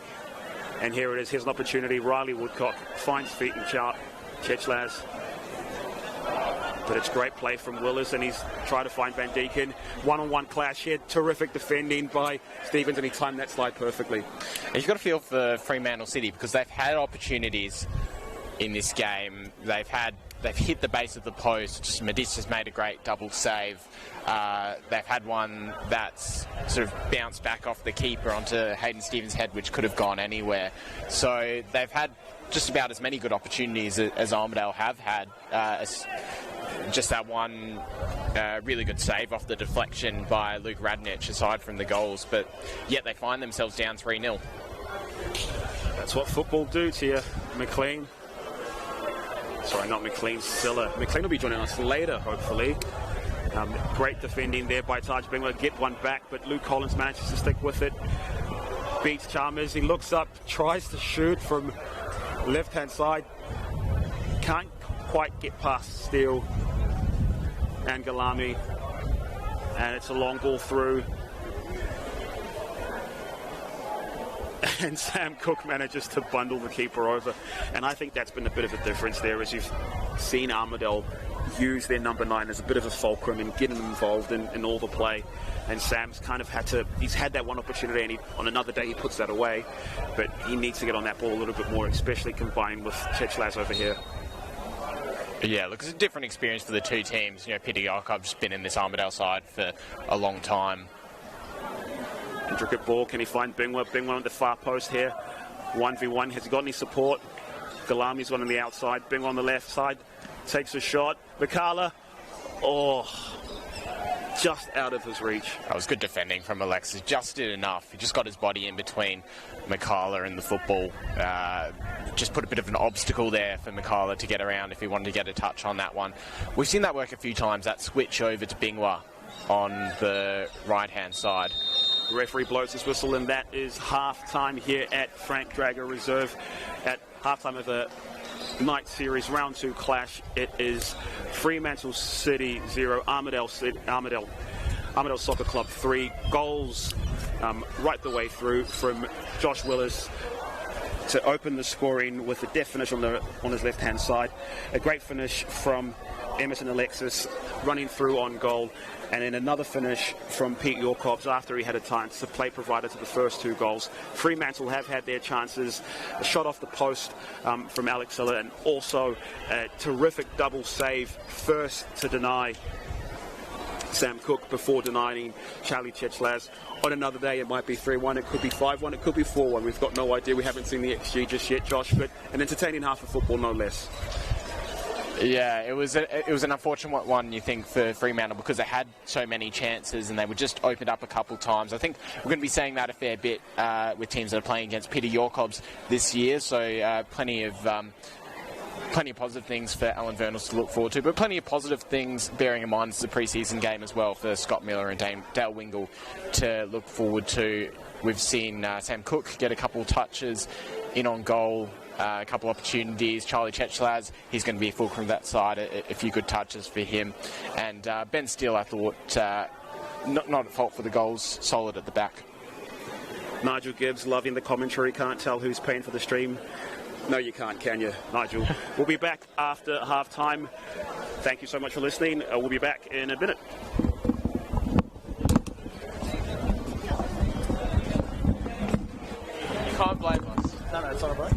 And here it is. Here's an opportunity. Riley Woodcock finds feet in Chechlaz. But it's great play from Willis, and he's trying to find Van Deeken. One-on-one clash here. Terrific defending by Stevens, and he timed that slide perfectly. And you've got to feel for Fremantle City because they've had opportunities in this game. They've hit the base of the post. Medici has made a great double save. They've had one that's sort of bounced back off the keeper onto Hayden Stevens' head, which could have gone anywhere. So they've had just about as many good opportunities as Armadale have had. Just that one really good save off the deflection by Luke Radnich, aside from the goals, but yet they find themselves down 3-0. That's what football do to you, McLean. Sorry, not McLean, Silla. McLean will be joining us later, hopefully. Great defending there by Taj Bengler. Get one back, but Luke Collins manages to stick with it. Beats Chalmers. He looks up, tries to shoot from left-hand side. Can't quite get past Steele and Galami. And it's a long ball through. And Sam Cook manages to bundle the keeper over. And I think that's been a bit of a difference there, as you've seen Armadale use their number 9 as a bit of a fulcrum and getting them involved in all the play. And Sam's kind of he's had that one opportunity, and on another day he puts that away. But he needs to get on that ball a little bit more, especially combined with Chechlaz over here. Yeah, look, it's a different experience for the two teams. You know, Peter Jakob's been in this Armadale side for a long time. Intricate ball. Can he find Bingwa? Bingwa on the far post here. 1v1. Has he got any support? Galami's one on the outside. Bingwa on the left side. Takes a shot. Mikala. Oh, just out of his reach. That was good defending from Alexis. Just did enough. He just got his body in between Mikala and the football. Just put a bit of an obstacle there for Mikala to get around if he wanted to get a touch on that one. We've seen that work a few times, that switch over to Bingwa on the right-hand side. The referee blows his whistle, and that is half-time here at Frank Drager Reserve. At half-time of the night series round 2 clash, it is Fremantle City 0, Armadale Soccer Club 3. Goals right the way through from Josh Willis to open the scoring with a deft finish on his left-hand side. A great finish from Emerson Alexis running through on goal, and then another finish from Pete Yorkobs after he had a chance to play provider to the first 2 goals. Fremantle have had their chances. A shot off the post from Alex Silla, and also a terrific double save first to deny Sam Cook before denying Charlie Chechlaz. On another day, it might be 3-1, it could be 5-1, it could be 4-1. We've got no idea. We haven't seen the XG just yet, Josh, but an entertaining half of football, no less. Yeah, it was an unfortunate one, you think, for Fremantle, because they had so many chances and they were just opened up a couple times. I think we're going to be saying that a fair bit with teams that are playing against Peter Yorkobs this year, so plenty of plenty of positive things for Alan Vernals to look forward to, but plenty of positive things bearing in mind it's a pre-season game as well for Scott Miller and Dale Wingle to look forward to. We've seen Sam Cook get a couple touches in on goal, a couple opportunities. Charlie Chechlaz, he's going to be a fulcrum of that side, a few good touches for him. And Ben Steele, I thought, not at fault for the goals, solid at the back. Nigel Gibbs loving the commentary. Can't tell who's paying for the stream. No, you can't, can you, Nigel? We'll be back after half-time. Thank you so much for listening. We'll be back in a minute. You can't blame us. No, it's all right.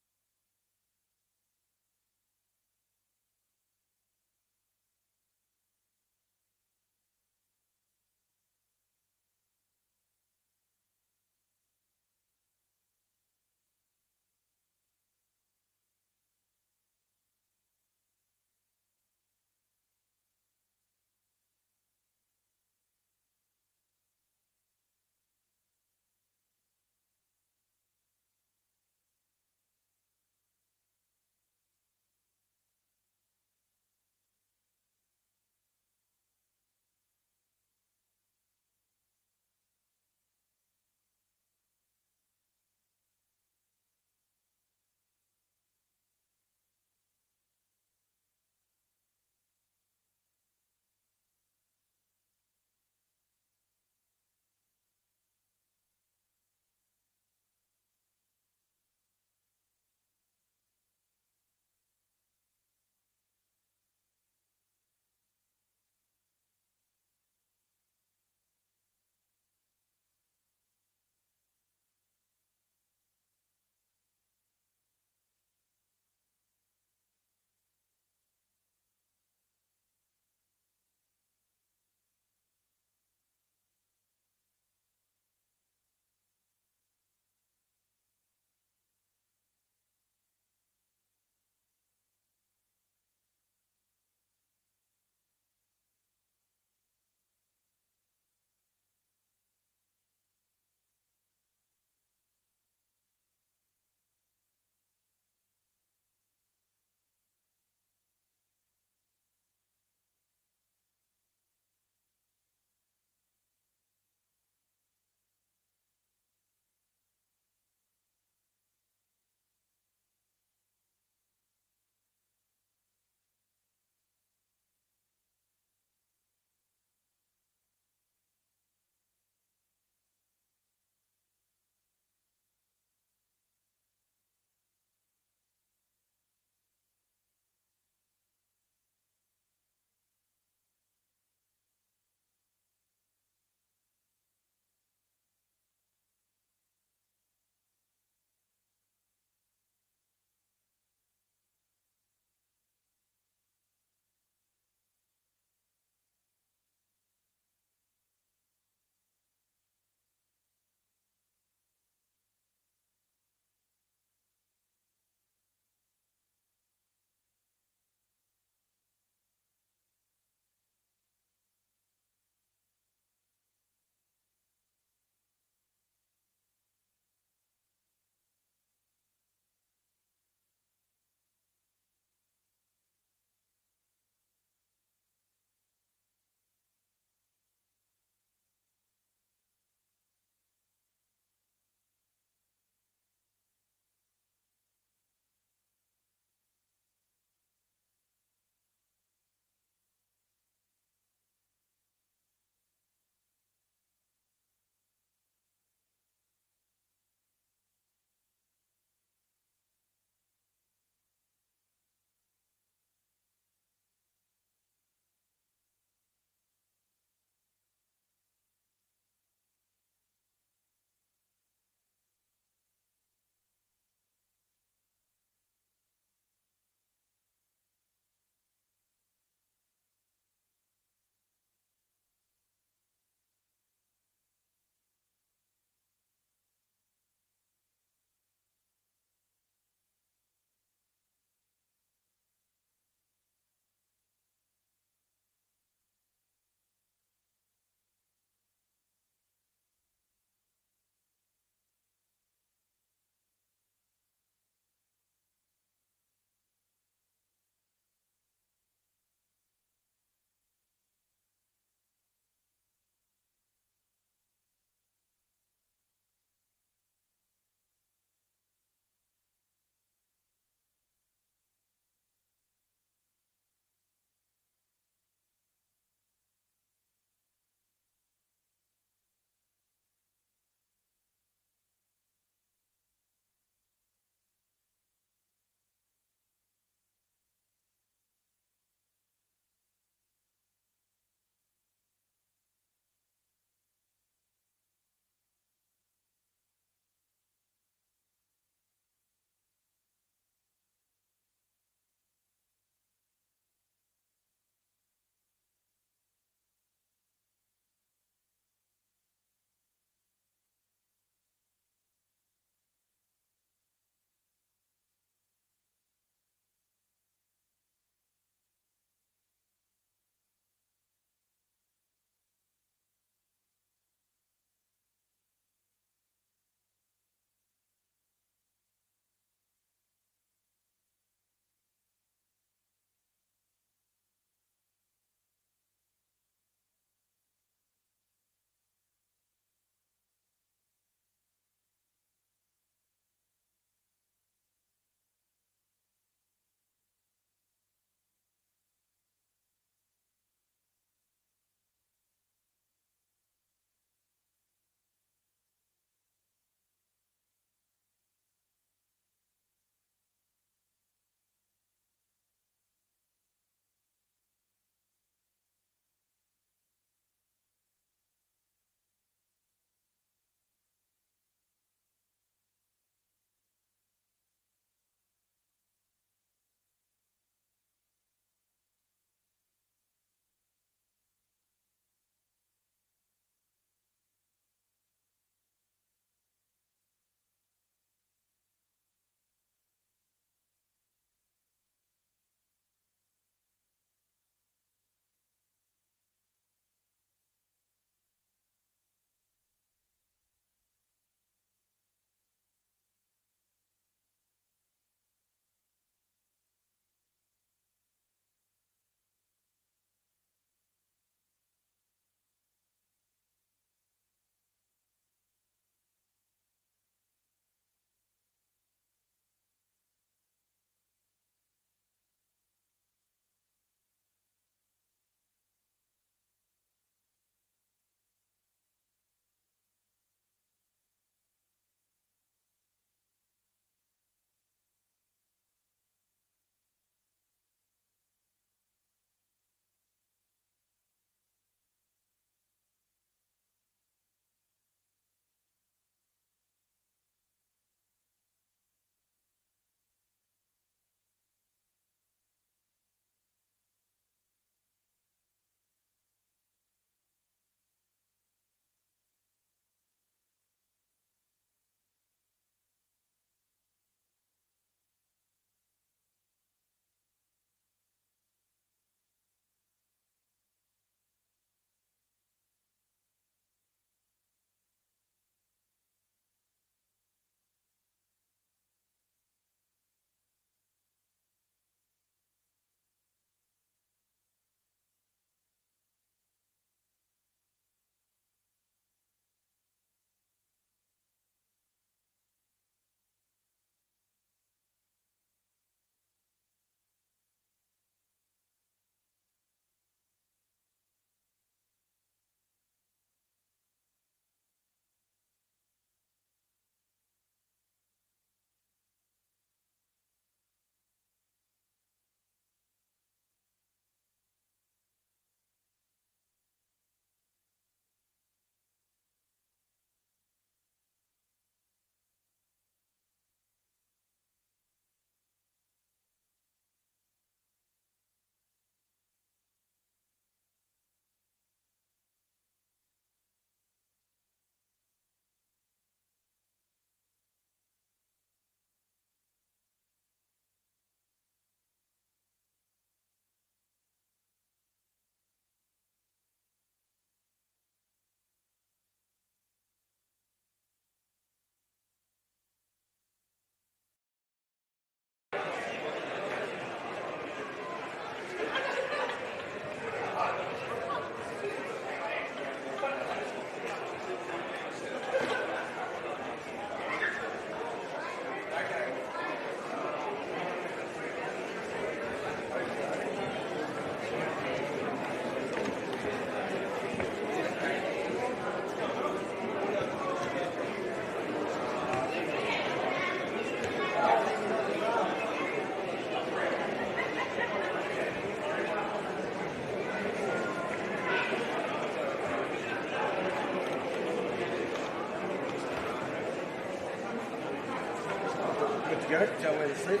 Go. Tell where to sit.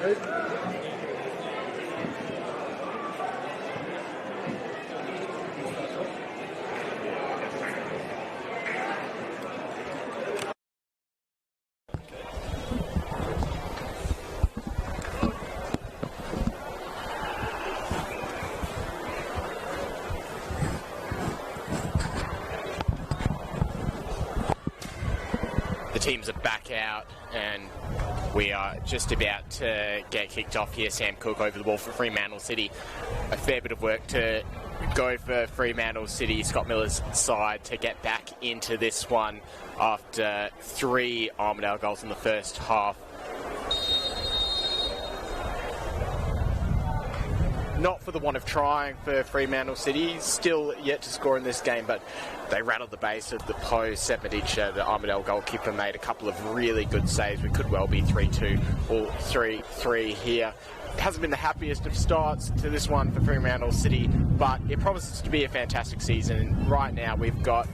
Good. The teams are back out and we are just about to get kicked off here. Sam Cook over the ball for Fremantle City. A fair bit of work to go for Fremantle City, Scott Miller's side, to get back into this one after 3 Armadale goals in the first half. Not for the want of trying for Fremantle City, still yet to score in this game, but they rattled the base of the post. Seth Medici, the Armadale goalkeeper, made a couple of really good saves. We could well be 3-2 or 3-3 here. It hasn't been the happiest of starts to this one for Fremantle City, but it promises to be a fantastic season. And right now we've got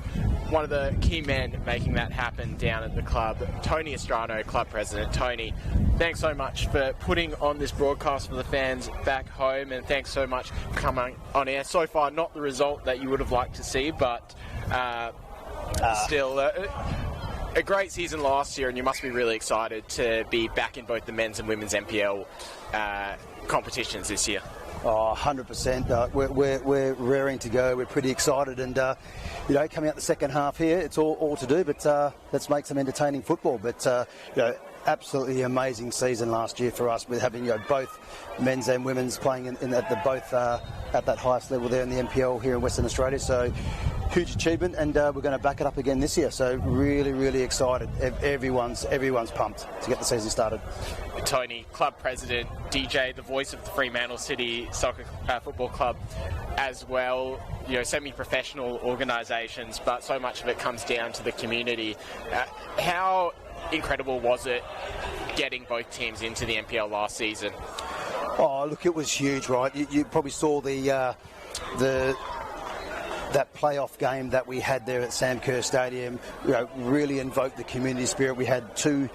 one of the key men making that happen down at the club, Tony Estrano, club president. Tony, thanks so much for putting on this broadcast for the fans back home, and thanks so much for coming on air. So far, not the result that you would have liked to see, but still a great season last year, and you must be really excited to be back in both the men's and women's NPL competitions this year. Oh, 100%. We're raring to go. We're pretty excited, and coming out the second half here, it's all to do. But let's make some entertaining football. But absolutely amazing season last year for us, with having both men's and women's playing at that highest level there in the NPL here in Western Australia. So huge achievement, and we're going to back it up again this year. So really, really excited. Everyone's pumped to get the season started. Tony, club president, DJ, the voice of the Fremantle City Soccer Football Club as well. Semi-professional organisations, but so much of it comes down to the community. How incredible was it getting both teams into the NPL last season? Oh, look, it was huge, right? You probably saw that playoff game that we had there at Sam Kerr Stadium, really invoked the community spirit. We had 2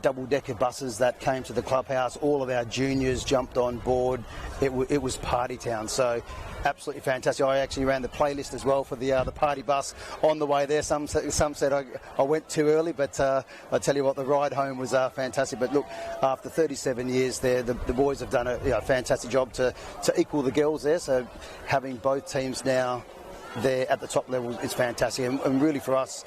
double-decker buses that came to the clubhouse. All of our juniors jumped on board. It was party town. So absolutely fantastic. I actually ran the playlist as well for the party bus on the way there. Some said I went too early, but I tell you what, the ride home was fantastic. But look, after 37 years there, the boys have done a fantastic job to equal the girls there. So having both teams now there at the top level is fantastic, and really for us,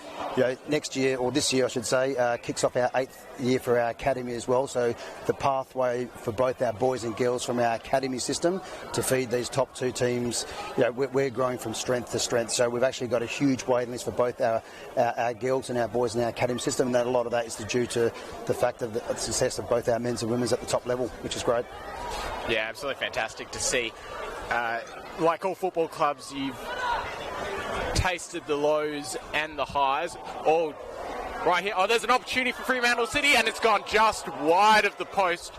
next year, or this year I should say, kicks off our 8th year for our academy as well. So the pathway for both our boys and girls from our academy system to feed these top 2 teams, we're growing from strength to strength. So we've actually got a huge waiting list for both our girls and our boys in our academy system, and a lot of that is due to the fact of the success of both our men's and women's at the top level, which is great. Yeah, absolutely fantastic to see. Like all football clubs, you've tasted the lows and the highs all right here. Oh, there's an opportunity for Fremantle City, and it's gone just wide of the post.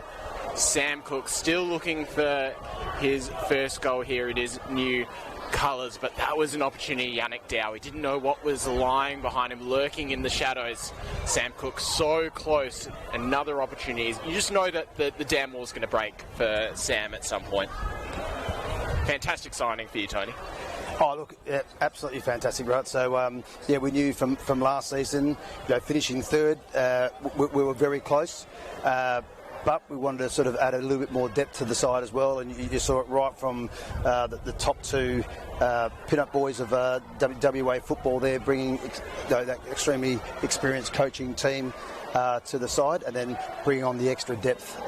Sam Cook still looking for his first goal here. It is new colours, but that was an opportunity. Yannick Dowie didn't know what was lying behind him, lurking in the shadows. Sam Cook so close. Another opportunity. You just know that the dam wall's going to break for Sam at some point. Fantastic signing for you, Tony. Oh, look, absolutely fantastic, right? So, we knew from last season, finishing 3rd, we were very close, but we wanted to sort of add a little bit more depth to the side as well, and you saw it right from the top 2 pin-up boys of WA football there, bringing that extremely experienced coaching team to the side, and then bringing on the extra depth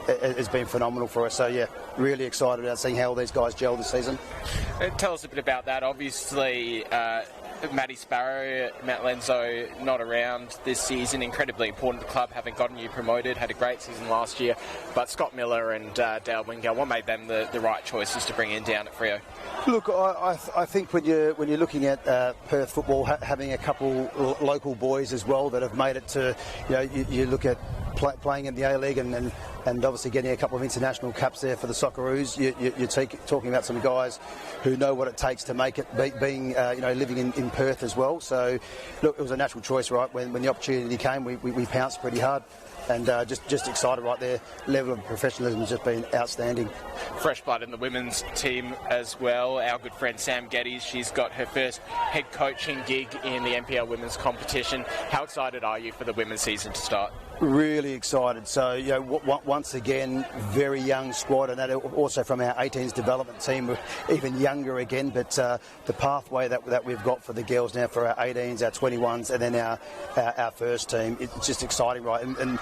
has been phenomenal for us. So yeah, really excited about seeing how all these guys gel this season. Tell us a bit about that. Obviously, Maddie Sparrow, Matt Lenzo not around this season. Incredibly important to the club, having gotten you promoted. Had a great season last year. But Scott Miller and Dale Wingell, what made them the right choices to bring in down at Freo? Look, I think when you're looking at Perth football, having a couple local boys as well that have made it to, you look at playing in the A-League and obviously getting a couple of international caps there for the Socceroos. You're talking about some guys who know what it takes to make it, being living in Perth as well. So, look, it was a natural choice, right? When the opportunity came, we pounced pretty hard. And just excited right there. Level of professionalism has just been outstanding. Fresh blood in the women's team as well. Our good friend Sam Geddes, she's got her first head coaching gig in the NPL women's competition. How excited are you for the women's season to start? Really excited. So, once again, very young squad, and that also from our 18s development team, we're even younger again. But the pathway that we've got for the girls now, for our 18s, our 21s, and then our first team, it's just exciting, right? And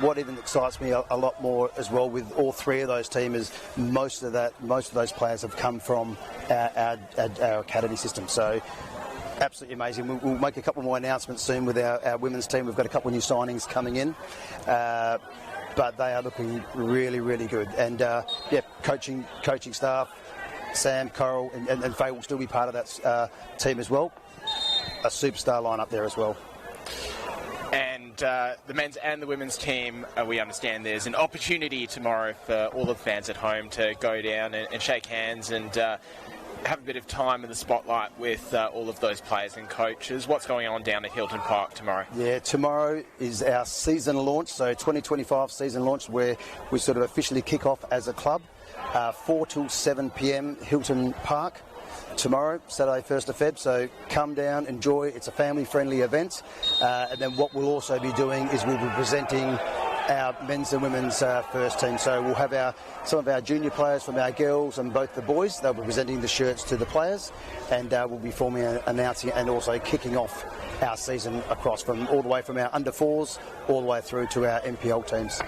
what even excites me a lot more as well with all three of those teams is most of those players have come from our academy system. So, absolutely amazing. We'll make a couple more announcements soon with our women's team. We've got a couple of new signings coming in, but they are looking really, really good. And coaching staff, Sam, Coral, and Faye will still be part of that team as well. A superstar lineup there as well. And the men's and the women's team, we understand there's an opportunity tomorrow for all the fans at home to go down and shake hands and have a bit of time in the spotlight with all of those players and coaches. What's going on down at Hilton Park tomorrow? Yeah, tomorrow is our season launch, so 2025 season launch, where we sort of officially kick off as a club. 4 till 7 p.m. Hilton Park tomorrow, Saturday 1st of Feb. So come down, enjoy. It's a family-friendly event. And then what we'll also be doing is we'll be presenting our men's and women's first team. So we'll have some of our junior players from our girls and both the boys. They'll be presenting the shirts to the players, and we'll be formally announcing and also kicking off our season across from all the way from our under fours all the way through to our NPL teams.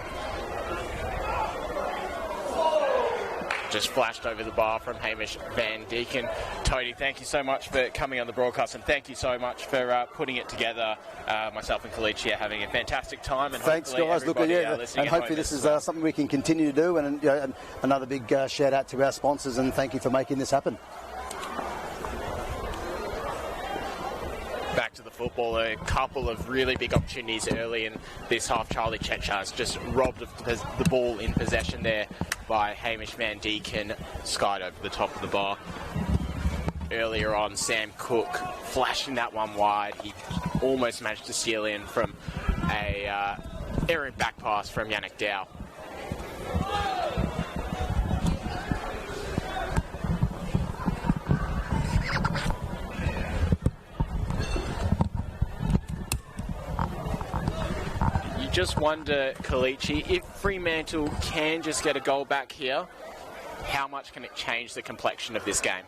Just flashed over the bar from Hamish Van Deeken. Tony, thank you so much for coming on the broadcast, and thank you so much for putting it together. Myself and Kalichi are having a fantastic time. And thanks, guys. Look, and hopefully this is something we can continue to do. And another big shout out to our sponsors, and thank you for making this happen. Back to the football, a couple of really big opportunities early in this half. Charlie Chechars just robbed of the ball in possession there by Hamish Van Deeken, skied over the top of the bar. Earlier on, Sam Cook flashing that one wide. He almost managed to steal in from a errant back pass from Yannick Dow. Just wonder, Kalichi, if Fremantle can just get a goal back here, how much can it change the complexion of this game?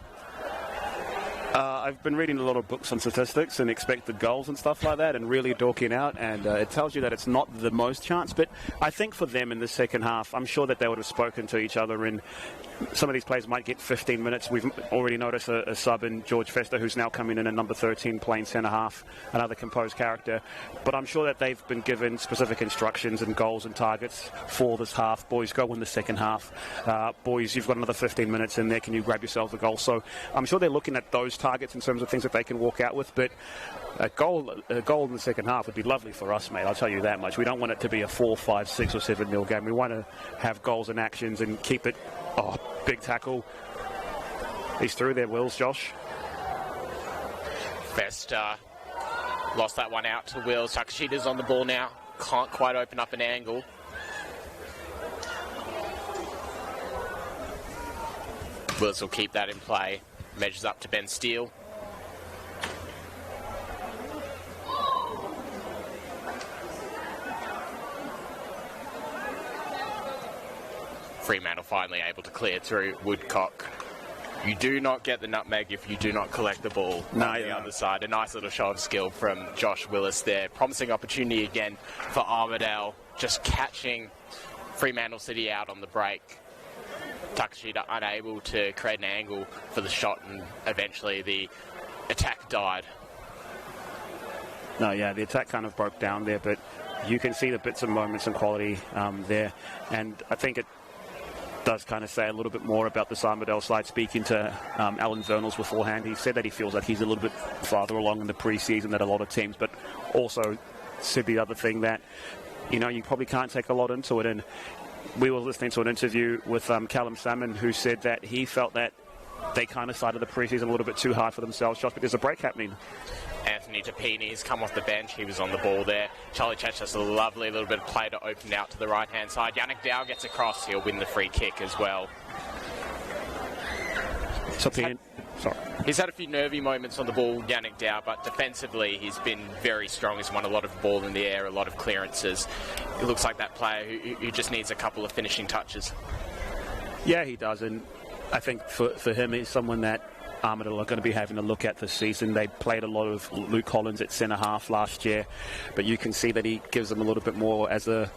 I've been reading a lot of books on statistics and expected goals and stuff like that, and really dorking out, and it tells you that it's not the most chance. But I think for them in the second half, I'm sure that they would have spoken to each other, and some of these players might get 15 minutes. We've already noticed a sub in George Fester, who's now coming in at number 13, playing centre half, another composed character. But I'm sure that they've been given specific instructions and goals and targets for this half. Boys, go in the second half. Boys, you've got another 15 minutes in there. Can you grab yourself a goal? So I'm sure they're looking at those targets in terms of things that they can walk out with. But a goal in the second half would be lovely for us, mate. I'll tell you that much. We don't want it to be a 4, 5, 6 or 7-0 game. We want to have goals and actions and keep it. Oh, big tackle. He's through there, Wills, Josh. Fester lost that one out to Wills. Takashida's on the ball now. Can't quite open up an angle. Wills will keep that in play. Measures up to Ben Steele. Fremantle finally able to clear through Woodcock. You do not get the nutmeg if you do not collect the ball on the other side. A nice little show of skill from Josh Willis there. Promising opportunity again for Armadale. Just catching Fremantle City out on the break. Takashita unable to create an angle for the shot, and eventually the attack died. No, yeah, the attack kind of broke down there, but you can see the bits and moments and quality there. And I think it does kind of say a little bit more about this Armadale side. Speaking to Alan Vernals beforehand, he said that he feels like he's a little bit farther along in the pre-season than a lot of teams, but also said the other thing that, you know, you probably can't take a lot into it. And we were listening to an interview with Callum Salmon, who said that he felt that they kind of started the pre-season a little bit too hard for themselves, just because there's a break happening. Anthony Tapini's come off the bench. He was on the ball there. Charlie Chech has a lovely little bit of play to open out to the right-hand side. Yannick Dow gets across. He'll win the free kick as well. He's had a few nervy moments on the ball, Yannick Dow, but defensively he's been very strong. He's won a lot of the ball in the air, a lot of clearances. It looks like that player who just needs a couple of finishing touches. Yeah, he does, and I think for him, he's someone that Armadale are going to be having a look at this season. They played a lot of Luke Collins at centre-half last year, but you can see that he gives them a little bit more as a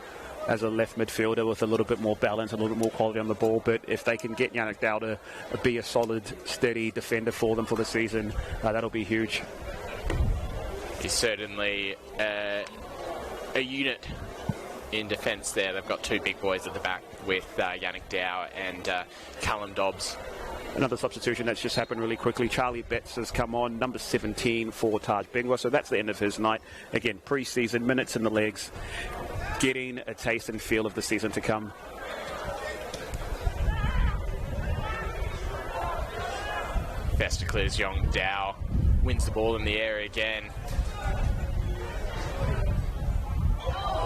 left midfielder with a little bit more balance, a little bit more quality on the ball. But if they can get Yannick Dow to be a solid, steady defender for them for the season, that'll be huge. He's certainly a unit in defence there. They've got two big boys at the back with Yannick Dow and Callum Dobbs. Another substitution that's just happened really quickly. Charlie Betts has come on, number 17 for Taj Bingwa. So that's the end of his night. Again, pre-season, minutes in the legs, getting a taste and feel of the season to come. Best declares young Dow. Wins the ball in the air again.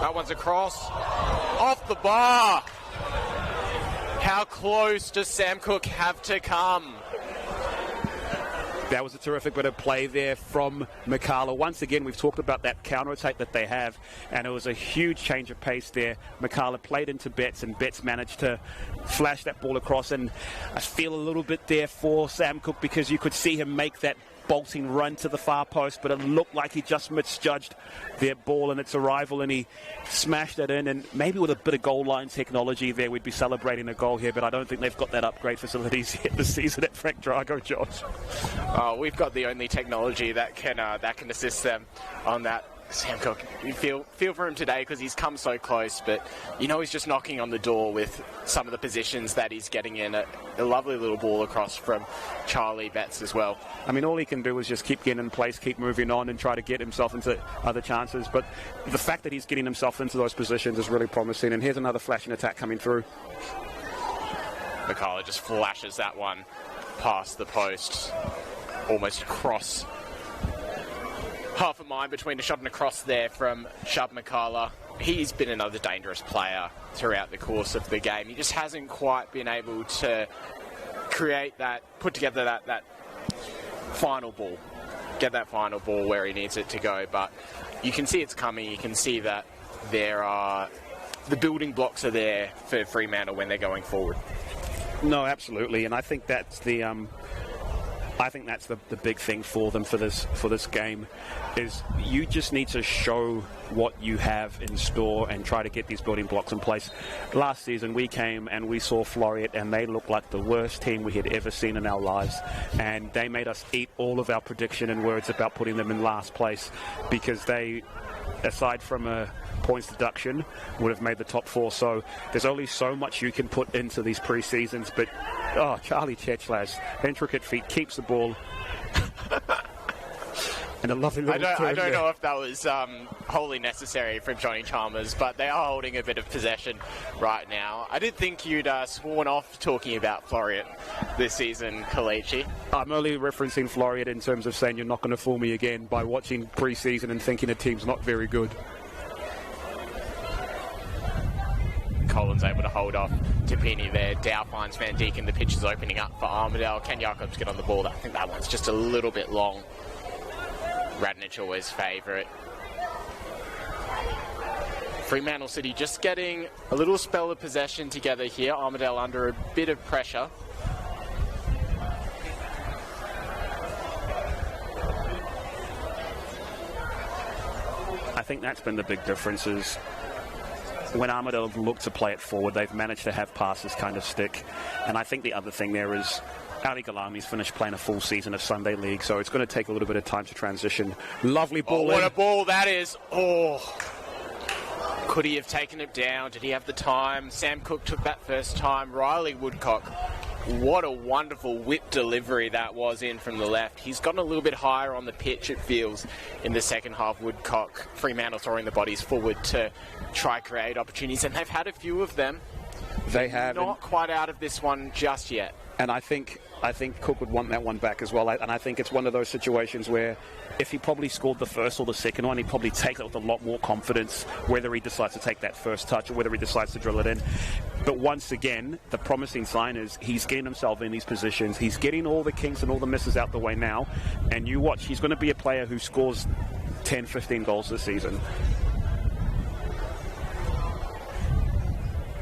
That one's across. Off the bar. How close does Sam Cook have to come? That was a terrific bit of play there from McCullough. Once again, we've talked about that counter-attack that they have, and it was a huge change of pace there. McCullough played into Betts, and Betts managed to flash that ball across. And I feel a little bit there for Sam Cook, because you could see him make that bolting run to the far post, but it looked like he just misjudged their ball and its arrival, and he smashed it in. And maybe with a bit of goal line technology there, we'd be celebrating a goal here, but I don't think they've got that upgrade facilities yet this season at Frank Drago, Josh. We've got the only technology that can assist them on that. Sam Cook, you feel for him today because he's come so close, but you know he's just knocking on the door with some of the positions that he's getting in. A lovely little ball across from Charlie Betts as well. I mean, all he can do is just keep getting in place, keep moving on, and try to get himself into other chances. But the fact that he's getting himself into those positions is really promising. And here's another flashing attack coming through. McCullough just flashes that one past the post, almost across. Half a mind between a shot and a cross there from Shub McCullough. He's been another dangerous player throughout the course of the game. He just hasn't quite been able to create that, put together that final ball, get that final ball where he needs it to go. But you can see it's coming. You can see that the building blocks are there for Fremantle when they're going forward. No, absolutely, and I think that's the big thing for them for this game, is you just need to show what you have in store and try to get these building blocks in place. Last season we came and we saw Floriat, and they looked like the worst team we had ever seen in our lives, and they made us eat all of our prediction and words about putting them in last place, because they, aside from a points deduction, would have made the top four. So there's only so much you can put into these pre-seasons, but Charlie Chechlas, intricate feet, keeps the ball. And a lovely little I don't know if that was wholly necessary from Johnny Chalmers, but they are holding a bit of possession right now. I didn't think you'd sworn off talking about Floriat this season, Kalichi. I'm only referencing Floriat in terms of saying you're not going to fool me again by watching pre-season and thinking a team's not very good. Collins able to hold off Tapini there. Dow finds Van Dijk, and the pitch is opening up for Armadale. Can Jacobs get on the ball? I think that one's just a little bit long. Radnich always favourite. Fremantle City just getting a little spell of possession together here. Armadale under a bit of pressure. I think that's been the big difference, is when Armadale look to play it forward, they've managed to have passes kind of stick. And I think the other thing there is Ali Galami's finished playing a full season of Sunday League, so it's going to take a little bit of time to transition. Lovely ball. Oh, what a ball that is. Oh. Could he have taken it down? Did he have the time? Sam Cook took that first time. Riley Woodcock. What a wonderful whip delivery that was in from the left. He's gotten a little bit higher on the pitch, it feels, in the second half. Woodcock, Fremantle throwing the bodies forward to try create opportunities, and they've had a few of them. They have. Not quite out of this one just yet. And I think Cook would want that one back as well. And I think it's one of those situations where if he probably scored the first or the second one, he'd probably take it with a lot more confidence, whether he decides to take that first touch or whether he decides to drill it in. But once again, the promising sign is he's getting himself in these positions. He's getting all the kinks and all the misses out the way now. And you watch, he's going to be a player who scores 10, 15 goals this season.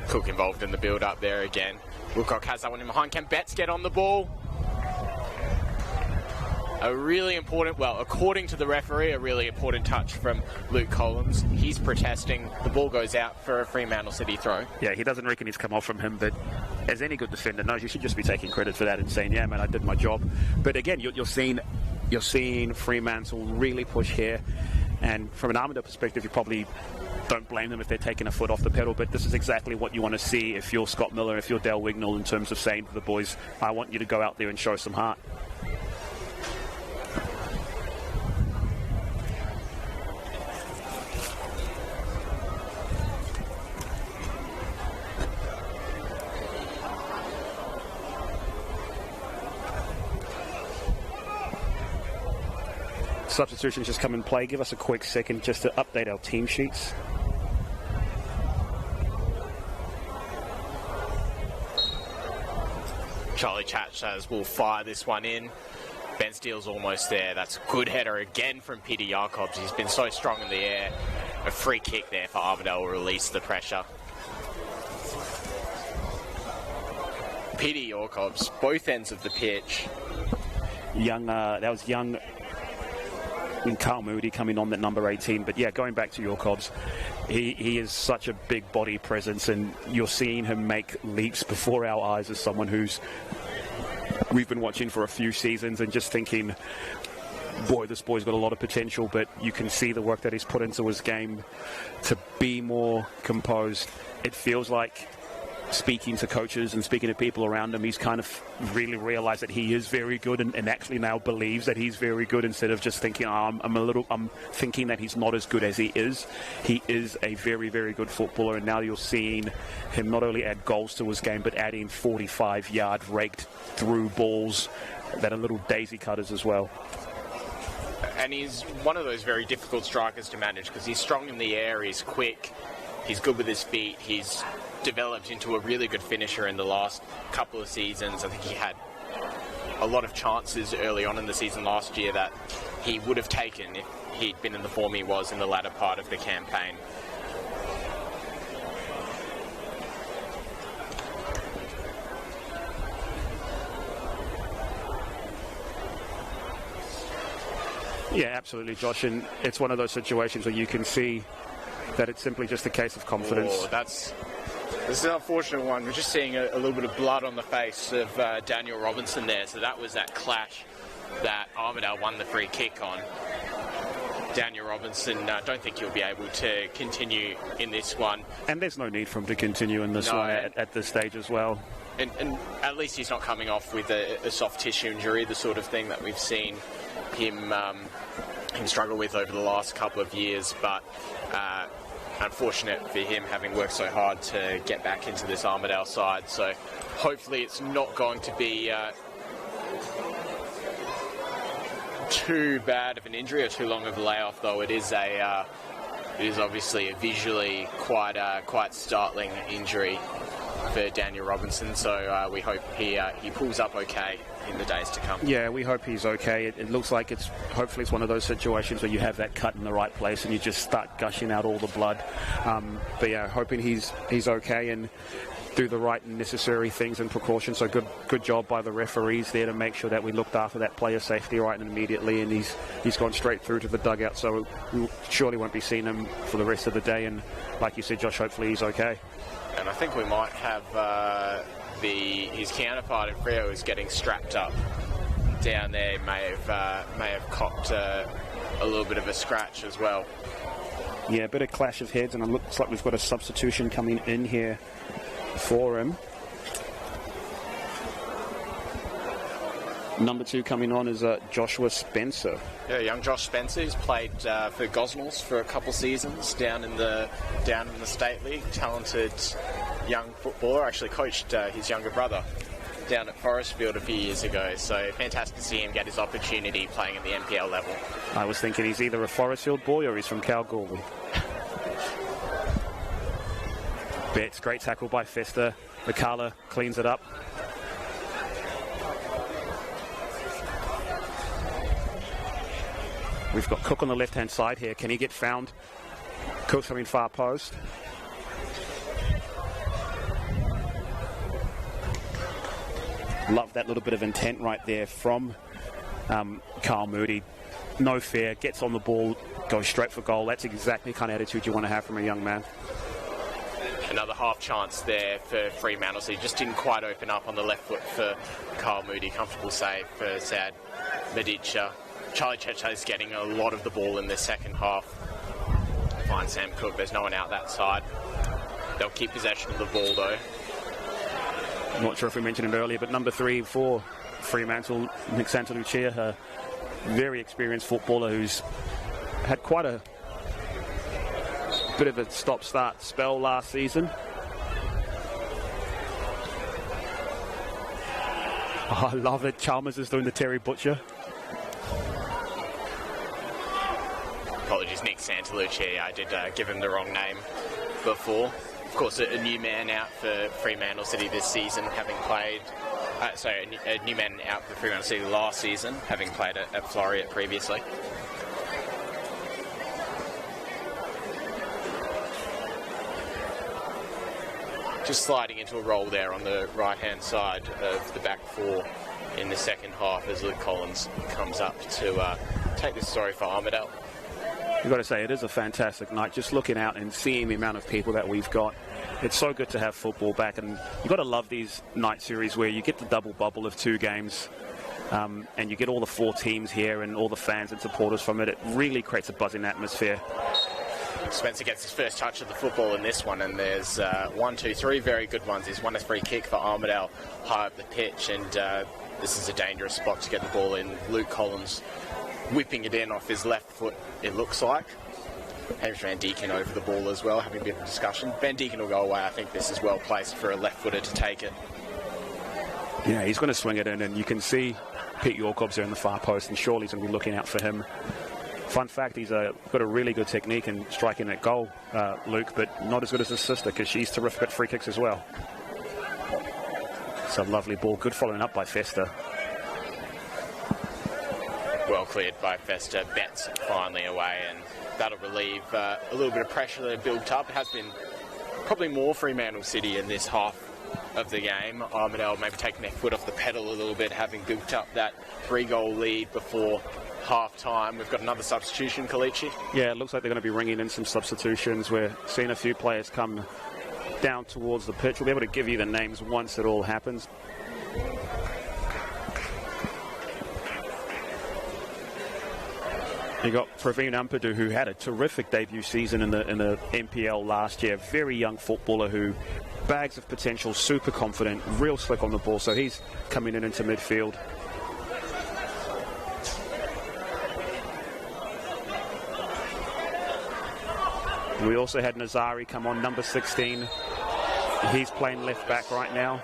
Cook involved in the build-up there again. Woodcock has that one in behind. Can Betts get on the ball? A really important, well, according to the referee, a really important touch from Luke Collins. He's protesting. The ball goes out for a Fremantle City throw. Yeah, he doesn't reckon he's come off from him, but as any good defender knows, you should just be taking credit for that and saying, yeah, man, I did my job. But again, you're seeing Fremantle really push here. And from an Armadale perspective, you probably don't blame them if they're taking a foot off the pedal, but this is exactly what you want to see if you're Scott Miller, if you're Dale Wignall, in terms of saying to the boys, I want you to go out there and show some heart. Substitutions just come in play. Give us a quick second just to update our team sheets. Charlie Chatch says we'll fire this one in. Ben Steele's almost there. That's a good header again from Peter Jacobs. He's been so strong in the air. A free kick there for Armadale will release the pressure. Peter Jacobs, both ends of the pitch. That was young and Carl Moody coming on that number 18. But yeah, going back to Jacobs, he is such a big body presence, and you're seeing him make leaps before our eyes as someone who's we've been watching for a few seasons and just thinking, boy, this boy's got a lot of potential. But you can see the work that he's put into his game to be more composed. It feels like, speaking to coaches and speaking to people around him, he's kind of really realized that he is very good and actually now believes that he's very good, instead of just thinking, I'm thinking that he's not as good as he is. He is a very, very good footballer, and now you're seeing him not only add goals to his game, but adding 45-yard raked through balls that are little daisy cutters as well. And he's one of those very difficult strikers to manage because he's strong in the air, he's quick, he's good with his feet, he's developed into a really good finisher in the last couple of seasons. I think he had a lot of chances early on in the season last year that he would have taken if he'd been in the form he was in the latter part of the campaign. Yeah, absolutely, Josh, and it's one of those situations where you can see that it's simply just a case of confidence. This is an unfortunate one. We're just seeing a little bit of blood on the face of Daniel Robinson there. So that was that clash that Armadale won the free kick on. Daniel Robinson, don't think he'll be able to continue in this one. And there's no need for him to continue in this one at this stage as well. And at least he's not coming off with a soft tissue injury, the sort of thing that we've seen him struggle with over the last couple of years. But unfortunate for him, having worked so hard to get back into this Armadale side. So hopefully it's not going to be too bad of an injury or too long of a layoff, though it is obviously a visually quite startling injury for Daniel Robinson. So we hope he pulls up okay in the days to come. Yeah, we hope he's okay. It looks like hopefully it's one of those situations where you have that cut in the right place and you just start gushing out all the blood. But yeah, hoping he's okay. And do the right necessary things and precautions. So good job by the referees there to make sure that we looked after that player safety right and immediately, and he's gone straight through to the dugout, so we surely won't be seeing him for the rest of the day. And like you said, Josh, hopefully he's okay. And I think we might have his counterpart in Freo is getting strapped up down there. May have copped a little bit of a scratch as well. Yeah, a bit of clash of heads, and it looks like we've got a substitution coming in here for him. Number 2 coming on is Joshua Spencer. Yeah, young Josh Spencer. He's played for Gosnells for a couple seasons down in the State League. Talented young footballer. Actually coached his younger brother down at Forestfield a few years ago. So fantastic to see him get his opportunity playing at the NPL level. I was thinking he's either a Forestfield boy or he's from Kalgoorlie. Betts, great tackle by Fester. Mikala cleans it up. We've got Cook on the left-hand side here. Can he get found? Cook's coming far post. Love that little bit of intent right there from Carl Moody. No fear, gets on the ball, goes straight for goal. That's exactly the kind of attitude you want to have from a young man. Another half chance there for Fremantle, so he just didn't quite open up on the left foot for Carl Moody. Comfortable save for Sad Medica. Charlie Checha is getting a lot of the ball in the second half. Fine Sam Cook, there's no one out that side. They'll keep possession of the ball though. I'm not sure if we mentioned it earlier, but number 3 for Fremantle, Nick Santalucia, a very experienced footballer who's had quite a bit of a stop-start spell last season. Oh, I love it. Chalmers is doing the Terry Butcher. Apologies, Nick Santalucia. I did give him the wrong name before. Of course, a new man out for Fremantle City this season, having played... a new man out for Fremantle City last season, having played at Floreat previously. Just sliding into a role there on the right-hand side of the back 4 in the second half as Luke Collins comes up to take this story for Armadale. You've got to say, it is a fantastic night. Just looking out and seeing the amount of people that we've got. It's so good to have football back, and you've got to love these night series where you get the double bubble of 2 games and you get all the 4 teams here and all the fans and supporters from it. It really creates a buzzing atmosphere. Spencer gets his first touch of the football in this one, and there's 1, 2, 3 very good ones. There's one a free kick for Armadale high up the pitch, and this is a dangerous spot to get the ball in. Luke Collins whipping it in off his left foot, it looks like. Hamish Van Deeken over the ball as well, having a bit of a discussion. Van Deeken will go away. I think this is well placed for a left footer to take it. Yeah, he's going to swing it in, and you can see Pete Yorkob's there in the far post, and Shawley's going to be looking out for him. Fun fact, he's got a really good technique in striking that goal, Luke, but not as good as his sister, because she's terrific at free kicks as well. It's a lovely ball. Good following up by Fester. Well cleared by Fester. Betts finally away, and that'll relieve a little bit of pressure that built up. It has been probably more Fremantle City in this half of the game. Armadale maybe taking their foot off the pedal a little bit, having built up that 3-goal lead before half-time. We've got another substitution, Kalichi. Yeah, it looks like they're going to be ringing in some substitutions. We're seeing a few players come down towards the pitch. We'll be able to give you the names once it all happens. You got Praveen Ampadu, who had a terrific debut season in the NPL last year. Very young footballer who bags of potential, super confident, real slick on the ball. So he's coming in into midfield. We also had Nazari come on, number 16. He's playing left back right now.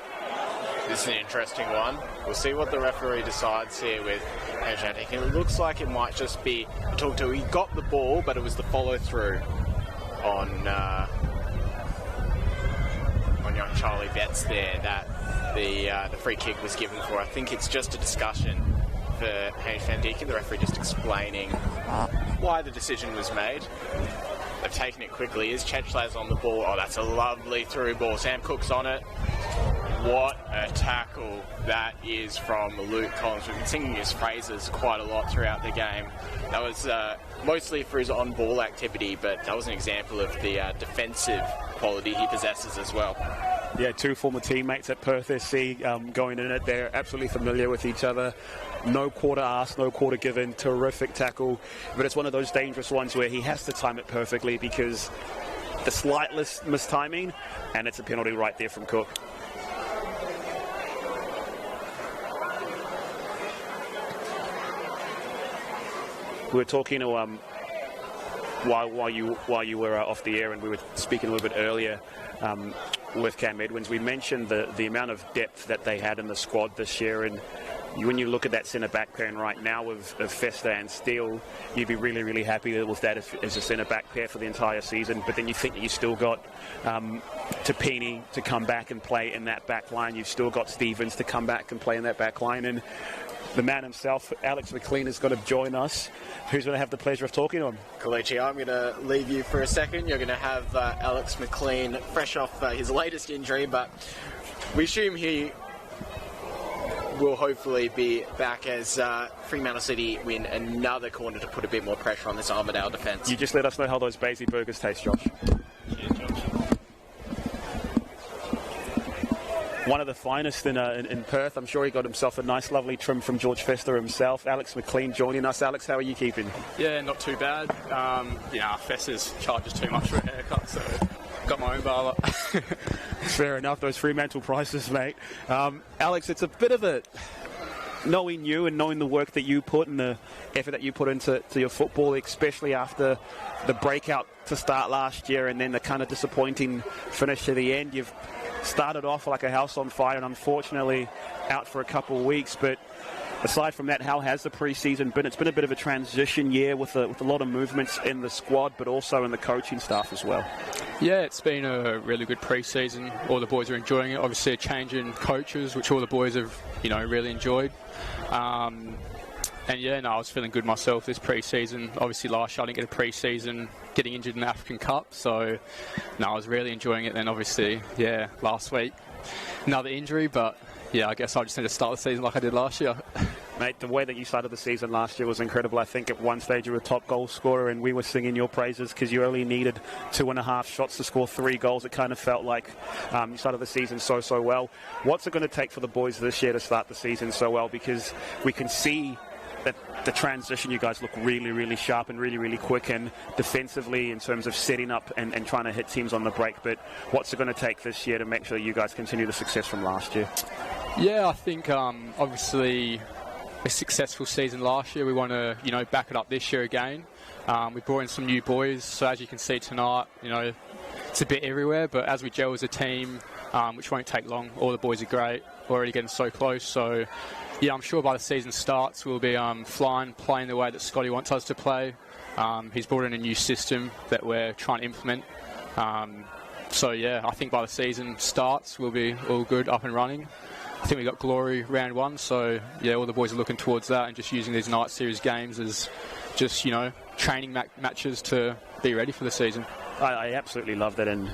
This is an interesting one. We'll see what the referee decides here with Hanjantik. It looks like it might just be talk to. He got the ball, but it was the follow through on young Charlie Betts there that the free kick was given for. I think it's just a discussion for Hamish Van Deeken, the referee just explaining why the decision was made. They've taken it quickly. Is Chechlaz on the ball? Oh, that's a lovely through ball. Sam Cook's on it. What a tackle that is from Luke Collins. We've been singing his phrases quite a lot throughout the game. That was mostly for his on-ball activity, but that was an example of the defensive quality he possesses as well. Yeah, two former teammates at Perth SC going in it. They're absolutely familiar with each other. No quarter asked, no quarter given. Terrific tackle. But it's one of those dangerous ones where he has to time it perfectly because the slightest mistiming, and it's a penalty right there from Cook. We were talking to while you were off the air, and we were speaking a little bit earlier with Cam Edwins. We mentioned the amount of depth that they had in the squad this year, and when you look at that centre back pair right now of Fester and Steele, you'd be really, really happy with that as a centre back pair for the entire season. But then you think that you still got Tapini to come back and play in that back line. You've still got Stevens to come back and play in that back line, and the man himself, Alex McLean, is going to join us. Who's going to have the pleasure of talking to him? Kalichi, I'm going to leave you for a second. You're going to have Alex McLean fresh off his latest injury, but we assume he will hopefully be back as Fremantle City win another corner to put a bit more pressure on this Armadale defence. You just let us know how those Basie burgers taste, Josh. Cheers, Josh. One of the finest in Perth. I'm sure he got himself a nice, lovely trim from George Fester himself. Alex McLean joining us. Alex, how are you keeping? Yeah, not too bad. Fester's charges too much for a haircut, so got my own barber. Fair enough, those Fremantle prices, mate. Alex, it's a bit of a... knowing you and knowing the work that you put and the effort that you put into your football, especially after the breakout to start last year and then the kind of disappointing finish to the end, you've started off like a house on fire and unfortunately out for a couple of weeks. But aside from that, how has the pre-season been? It's been a bit of a transition year with a lot of movements in the squad, but also in the coaching staff as well. Yeah, it's been a really good pre-season. All the boys are enjoying it. Obviously a change in coaches, which all the boys have, really enjoyed. I was feeling good myself this pre-season. Obviously last year I didn't get a pre-season, getting injured in the African Cup, so I was really enjoying it. Then obviously, last week, another injury, but I guess I just need to start the season like I did last year. Mate, the way that you started the season last year was incredible. I think at one stage you were a top goal scorer and we were singing your praises because you only needed 2.5 shots to score 3 goals. It kind of felt like you started the season so well. What's it going to take for the boys this year to start the season so well? Because we can see that the transition, you guys look really, really sharp and really, really quick, and defensively in terms of setting up and trying to hit teams on the break. But what's it going to take this year to make sure you guys continue the success from last year? Yeah, I think obviously a successful season last year. We want to, back it up this year again. We brought in some new boys, so as you can see tonight, it's a bit everywhere. But as we gel as a team, which won't take long, all the boys are great. We're already getting so close. So, I'm sure by the season starts, we'll be flying, playing the way that Scotty wants us to play. He's brought in a new system that we're trying to implement. I think by the season starts, we'll be all good, up and running. I think we got Glory round 1, so all the boys are looking towards that and just using these night series games as just, training matches to be ready for the season. I absolutely love that, and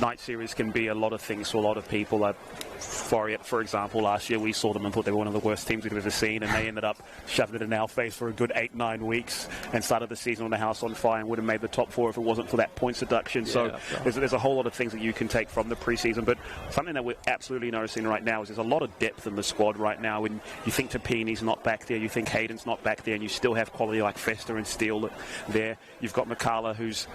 night series can be a lot of things to a lot of people. For example, last year we saw them and thought they were one of the worst teams we've ever seen, and they ended up shoving it in our face for a good 8-9 weeks and started the season on the house on fire and would have made the top 4 if it wasn't for that points deduction. There's a whole lot of things that you can take from the preseason, but something that we're absolutely noticing right now is there's a lot of depth in the squad right now. When you think Tapini's not back there, you think Hayden's not back there, and you still have quality like Fester and Steele there. You've got McCullough, who's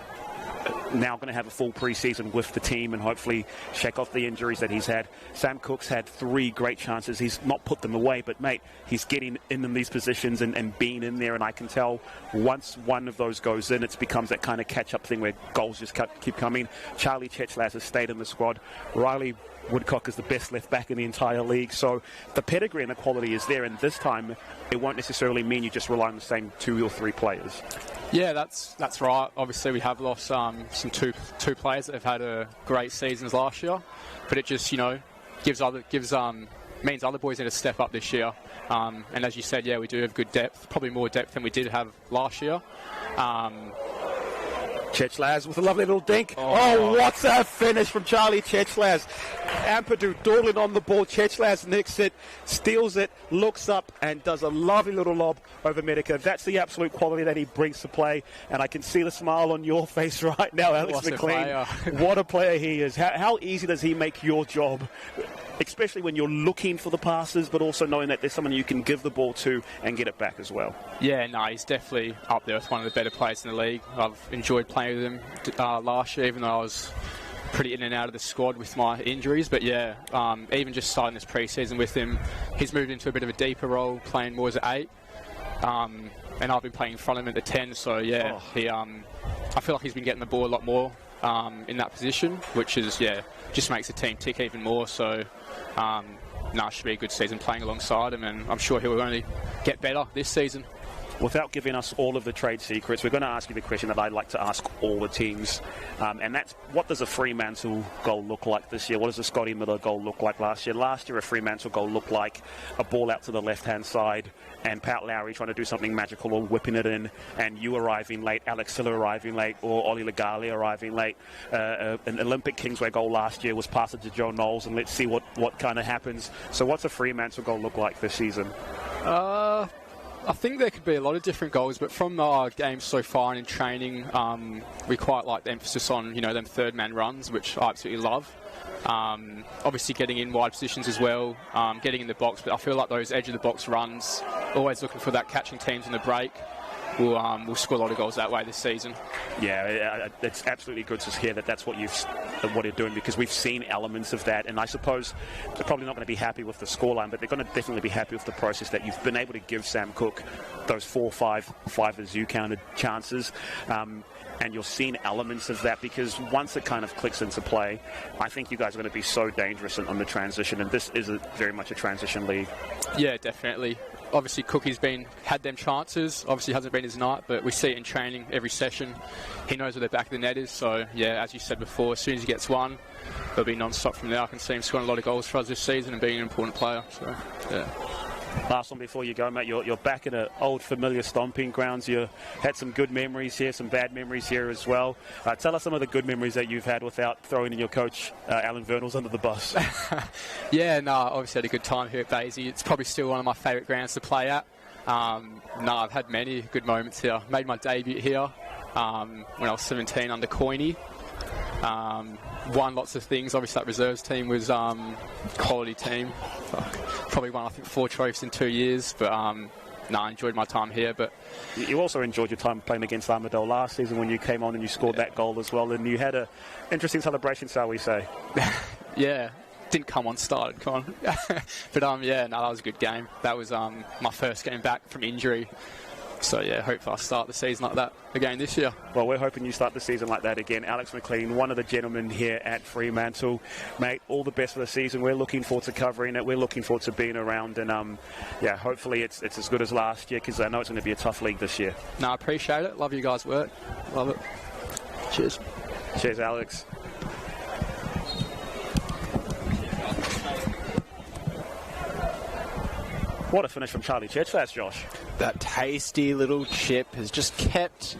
now going to have a full pre-season with the team and hopefully shake off the injuries that he's had. Sam Cook's had 3 great chances. He's not put them away, but mate, he's getting in these positions and being in there, and I can tell once one of those goes in, it becomes that kind of catch-up thing where goals just keep coming. Charlie Chechlaz has stayed in the squad. Riley Woodcock is the best left back in the entire league, so the pedigree and the quality is there, and this time it won't necessarily mean you just rely on the same 2 or 3 players. Yeah, that's right. Obviously, we have lost some two players that have had great seasons last year, but it just means other boys need to step up this year. And as you said, we do have good depth, probably more depth than we did have last year. Chechlaz with a lovely little dink. Oh, what's a finish from Charlie Chechlaz. Ampadu dawdling on the ball. Chechlaz nicks it, steals it, looks up and does a lovely little lob over Medica. That's the absolute quality that he brings to play, and I can see the smile on your face right now, Alex McLean. What a player he is. How easy does he make your job, especially when you're looking for the passes, but also knowing that there's someone you can give the ball to and get it back as well? Yeah, no, he's definitely up there with one of the better players in the league. I've enjoyed playing with him last year, even though I was pretty in and out of the squad with my injuries. But yeah, even just starting this pre-season with him, he's moved into a bit of a deeper role, playing more as an 8. And I've been playing in front of him at the 10, so yeah, I feel like he's been getting the ball a lot more in that position, which is, just makes the team tick even more. So, it should be a good season playing alongside him, and I'm sure he'll only get better this season. Without giving us all of the trade secrets, we're going to ask you the question that I'd like to ask all the teams, and that's, what does a Fremantle goal look like this year? What does a Scotty Miller goal look like last year? Last year, a Fremantle goal looked like a ball out to the left-hand side and Pat Lowry trying to do something magical or whipping it in, and you arriving late, Alex Siller arriving late, or Ollie Legale arriving late. An Olympic Kingsway goal last year was passed to Joe Knowles, and let's see what kind of happens. So what's a Fremantle goal look like this season? I think there could be a lot of different goals, but from our games so far and in training, we quite like the emphasis on, them third man runs, which I absolutely love. Obviously getting in wide positions as well, getting in the box, but I feel like those edge of the box runs, always looking for that, catching teams in the break, we'll score a lot of goals that way this season. Yeah, it's absolutely good to hear that's what you're doing, because we've seen elements of that, and I suppose they're probably not going to be happy with the scoreline, but they're going to definitely be happy with the process that you've been able to give Sam Cook those 4-5 as you counted chances. And you're seeing elements of that, because once it kind of clicks into play, I think you guys are going to be so dangerous on the transition, and this is very much a transition league. Yeah, definitely. Obviously, Cookie's had them chances. Obviously, hasn't been his night, but we see it in training every session. He knows where the back of the net is. So, yeah, as you said before, as soon as he gets one, it'll be non-stop from there. I can see him scoring a lot of goals for us this season and being an important player. So, yeah. Last one before you go, mate. You're back in an old familiar stomping grounds. You had some good memories here, some bad memories here as well. Tell us some of the good memories that you've had without throwing in your coach, Alan Vernals, under the bus. Obviously had a good time here at Basie. It's probably still one of my favourite grounds to play at. I've had many good moments here. Made my debut here when I was 17 under Coyne. Won lots of things. Obviously that reserves team was quality team. Probably won, I think, 4 trophies in 2 years, but I enjoyed my time here. But you also enjoyed your time playing against Armadale last season when you came on and you scored that goal as well, and you had a interesting celebration, shall we say? Yeah, didn't come on, started, come on. But that was a good game. That was my first game back from injury. So, yeah, hopefully I'll start the season like that again this year. Well, we're hoping you start the season like that again. Alex McLean, one of the gentlemen here at Fremantle. Mate, all the best for the season. We're looking forward to covering it. We're looking forward to being around. And, hopefully it's as good as last year, because I know it's going to be a tough league this year. No, I appreciate it. Love you guys' work. Love it. Cheers. Cheers, Alex. What a finish from Charlie Chechlaz, Josh. That tasty little chip has just kept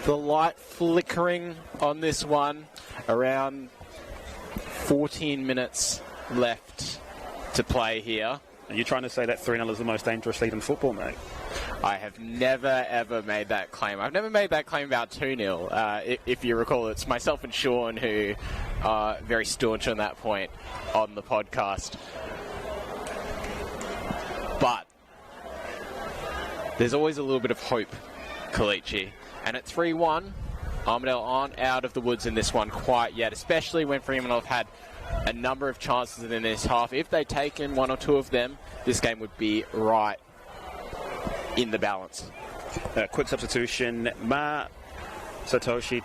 the light flickering on this one. Around 14 minutes left to play here. Are you trying to say that 3-0 is the most dangerous lead in football, mate? I have never, ever made that claim. I've never made that claim about 2-0. If you recall, it's myself and Sean who are very staunch on that point on the podcast. But there's always a little bit of hope, Kalichi. And at 3-1, Armadale aren't out of the woods in this one quite yet, especially when Fremantle have had a number of chances in this half. If they'd taken 1 or 2 of them, this game would be right in the balance. Quick substitution. Satoshi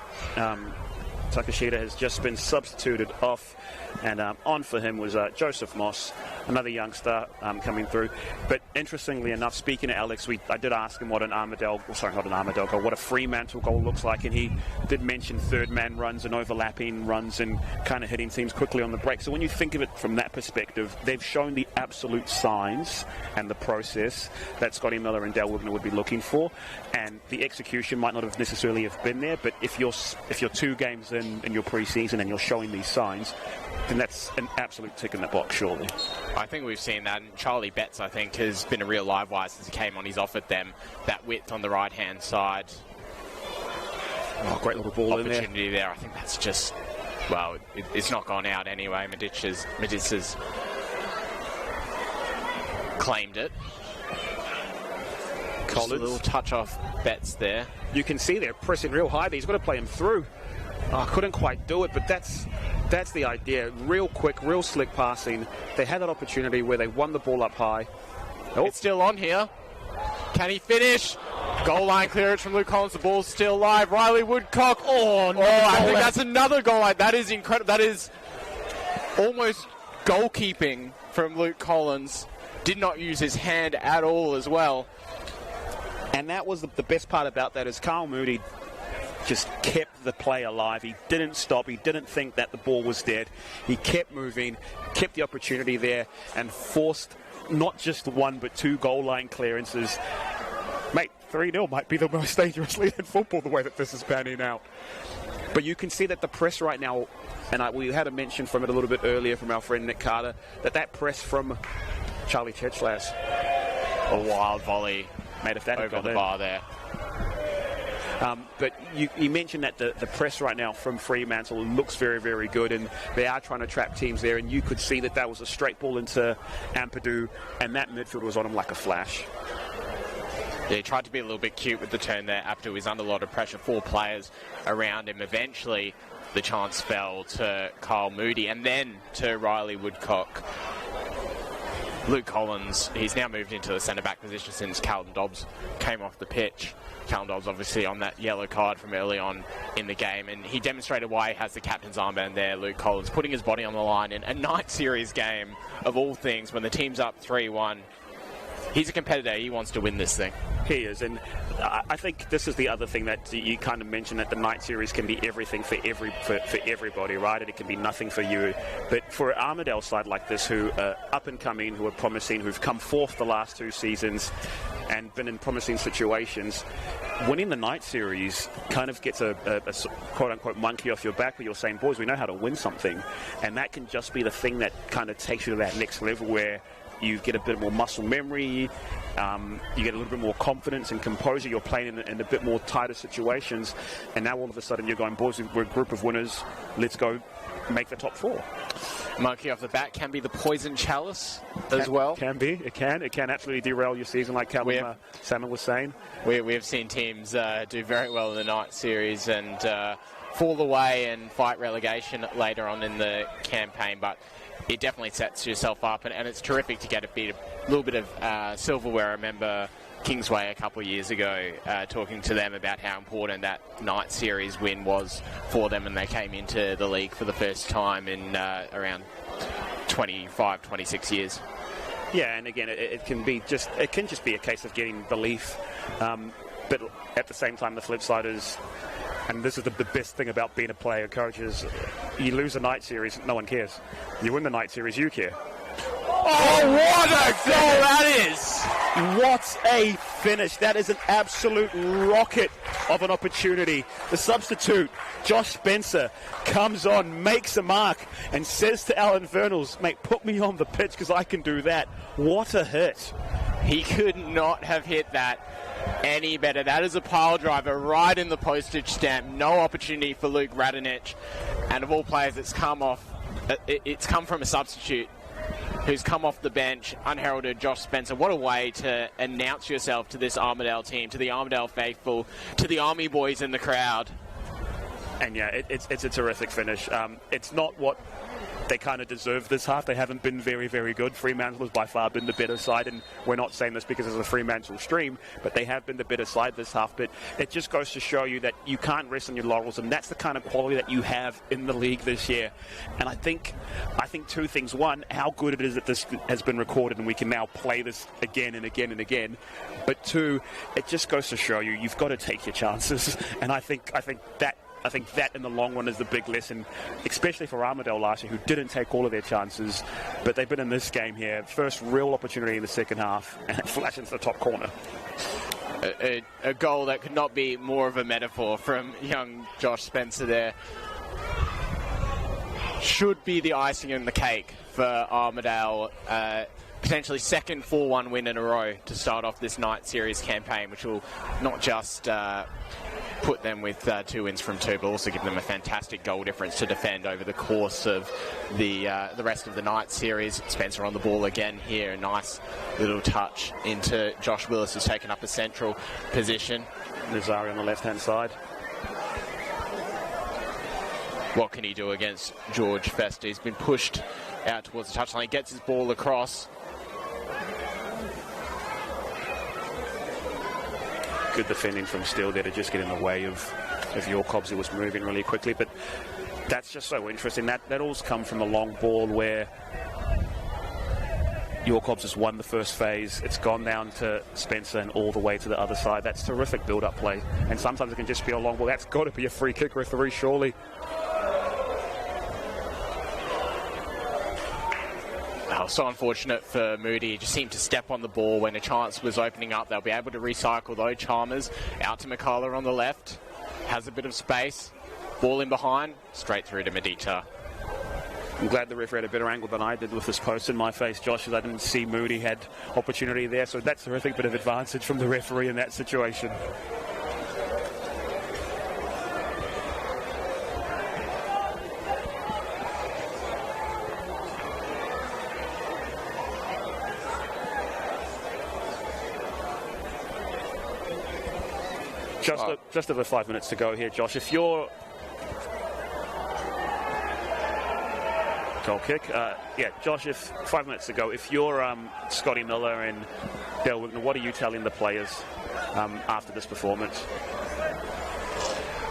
Takashita has just been substituted off And on for him was Joseph Moss, another youngster coming through. But interestingly enough, speaking to Alex, I did ask him what an Armadale, not an Armadale goal, what a Fremantle goal looks like, and he did mention third man runs and overlapping runs and kind of hitting teams quickly on the break. So when you think of it from that perspective, they've shown the absolute signs and the process that Scotty Miller and Dale Wigner would be looking for, and the execution might not have necessarily have been there, but if you're 2 games in your pre-season and you're showing these signs, then that's an absolute tick in the box, surely. I think we've seen that, and Charlie Betts, I think, has been a real live wire since he came on. He's offered them that width on the right-hand side. Oh, great little ball in there. Opportunity there. I think that's just, well, it's not gone out anyway. Medici's claimed it. Just a little touch off Betts there. You can see they're pressing real high. He's got to play him through. Oh, couldn't quite do it, but that's the idea. Real quick, real slick passing. They had that opportunity where they won the ball up high. Oh. It's still on here. Can he finish? Goal line clearance from Luke Collins. The ball's still live. Riley Woodcock. Oh, no. I think that's another goal line. That is incredible. That is almost goalkeeping from Luke Collins. Did not use his hand at all as well. And that was the best part about that is Carl Moody just kept the play alive. He didn't stop. He didn't think that the ball was dead. He kept moving, kept the opportunity there, and forced not just 1 but 2 goal line clearances. Mate, 3-0 might be the most dangerous lead in football the way that this is panning out. But you can see that the press right now, and we had a mention from it a little bit earlier from our friend Nick Carter, that press from Charlie Chechlas. A wild volley. Mate, if that over the bar there. But you mentioned that the press right now from Fremantle looks very, very good, and they are trying to trap teams there, and you could see that was a straight ball into Ampadu, and that midfield was on him like a flash. Yeah, he tried to be a little bit cute with the turn there. Ampadu is under a lot of pressure, 4 players around him. Eventually, the chance fell to Kyle Moody, and then to Riley Woodcock. Luke Collins, he's now moved into the centre-back position since Calvin Dobbs came off the pitch. Calvin Dobbs obviously on that yellow card from early on in the game, and he demonstrated why he has the captain's armband there, Luke Collins, putting his body on the line in a night series game of all things when the team's up 3-1. He's a competitor. He wants to win this thing. He is, and I think this is the other thing that you kind of mentioned, that the night series can be everything for everybody, right? And it can be nothing for you. But for an Armadale side like this, who are up and coming, who are promising, who've come 4th the last 2 seasons and been in promising situations, winning the night series kind of gets a quote-unquote monkey off your back, where you're saying, boys, we know how to win something. And that can just be the thing that kind of takes you to that next level where you get a bit more muscle memory, you get a little bit more confidence and composure. You're playing in a bit more tighter situations, and now all of a sudden you're going, boys, we're a group of winners, let's go make the top 4. Monkey off the back can be the poison chalice as well. Can be. It can absolutely derail your season, like Callum Salmon was saying. We have seen teams do very well in the night series and fall away and fight relegation later on in the campaign, but it definitely sets yourself up, and it's terrific to get a little bit of silverware. I remember Kingsway a couple of years ago talking to them about how important that night series win was for them, and they came into the league for the first time in around 25, 26 years. Yeah, and again, it can just be a case of getting belief, but at the same time, the flip side is, and this is the best thing about being a player coach, is you lose a night series, no one cares. You win the night series, you care. Oh, what a goal that is! What a finish. That is an absolute rocket of an opportunity. The substitute, Josh Spencer, comes on, makes a mark, and says to Alan Vernals, mate, put me on the pitch because I can do that. What a hit. He could not have hit that any better. That is a pile driver right in the postage stamp. No opportunity for Luke Radonich. And of all players, it's come from a substitute who's come off the bench, unheralded, Josh Spencer. What a way to announce yourself to this Armadale team, to the Armadale faithful, to the Army boys in the crowd. And yeah, it's a terrific finish. It's not what they kind of deserve this half. They haven't been very, very good. Fremantle has by far been the better side, and we're not saying this because it's a Fremantle stream, but they have been the better side this half. But it just goes to show you that you can't rest on your laurels, and that's the kind of quality that you have in the league this year. And I think two things. One, how good it is that this has been recorded and we can now play this again and again and again. But two, it just goes to show you've got to take your chances. And I think that in the long run is the big lesson, especially for Armadale last year, who didn't take all of their chances, but they've been in this game here. First real opportunity in the second half, and it flashed into the top corner. A goal that could not be more of a metaphor from young Josh Spencer there. Should be the icing on the cake for Armadale. Potentially second 4-1 win in a row to start off this night series campaign, which will not just put them with 2 wins from 2, but also give them a fantastic goal difference to defend over the course of the rest of the night series. Spencer on the ball again here. A nice little touch into Josh Willis, who's taken up a central position. Nazari on the left-hand side. What can he do against George Festa? He's been pushed out towards the touchline. He gets his ball across. Good defending from Steele there to just get in the way of your Cobbs, who was moving really quickly. But that's just so interesting. That all's come from a long ball where your Cobbs has won the first phase. It's gone down to Spencer and all the way to the other side. That's terrific build-up play. And sometimes it can just be a long ball. That's got to be a free kick referee, surely. Oh, so unfortunate for Moody. He just seemed to step on the ball when a chance was opening up. They'll be able to recycle though. Chalmers out to McCullough on the left. Has a bit of space. Ball in behind. Straight through to Medita. I'm glad the referee had a better angle than I did with this post in my face, Josh, as I didn't see Moody had opportunity there. So that's a terrific bit of advantage from the referee in that situation. Just over 5 minutes to go here, Josh. If you're... Goal kick. Josh, if 5 minutes to go, if you're Scotty Miller and Dale Wigner, what are you telling the players after this performance?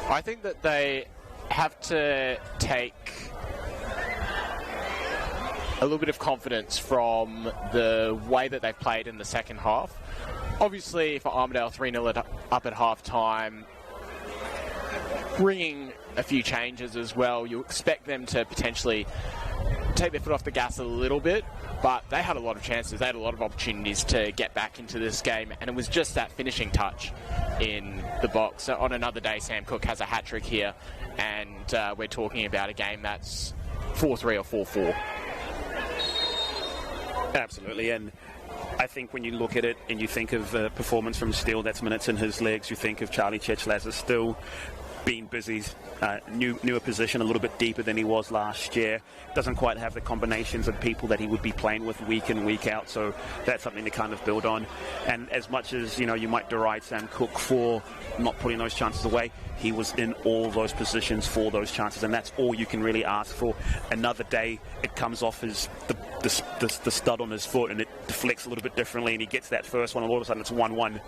I think that they have to take a little bit of confidence from the way that they've played in the second half. Obviously, for Armadale, 3-0 up at half-time, bringing a few changes as well. You expect them to potentially take their foot off the gas a little bit, but they had a lot of chances. They had a lot of opportunities to get back into this game, and it was just that finishing touch in the box. So on another day, Sam Cook has a hat-trick here, and we're talking about a game that's 4-3 or 4-4. Absolutely, and I think when you look at it and you think of performance from Steele, that's minutes in his legs. You think of Charlie Chechlaz as still being busy, newer position, a little bit deeper than he was last year. Doesn't quite have the combinations of people that he would be playing with week in, week out. So that's something to kind of build on. And as much as, you might deride Sam Cook for not putting those chances away, he was in all those positions for those chances. And that's all you can really ask for. Another day, it comes off his the stud on his foot and it deflects a little bit differently, and he gets that first one, and all of a sudden it's 1-1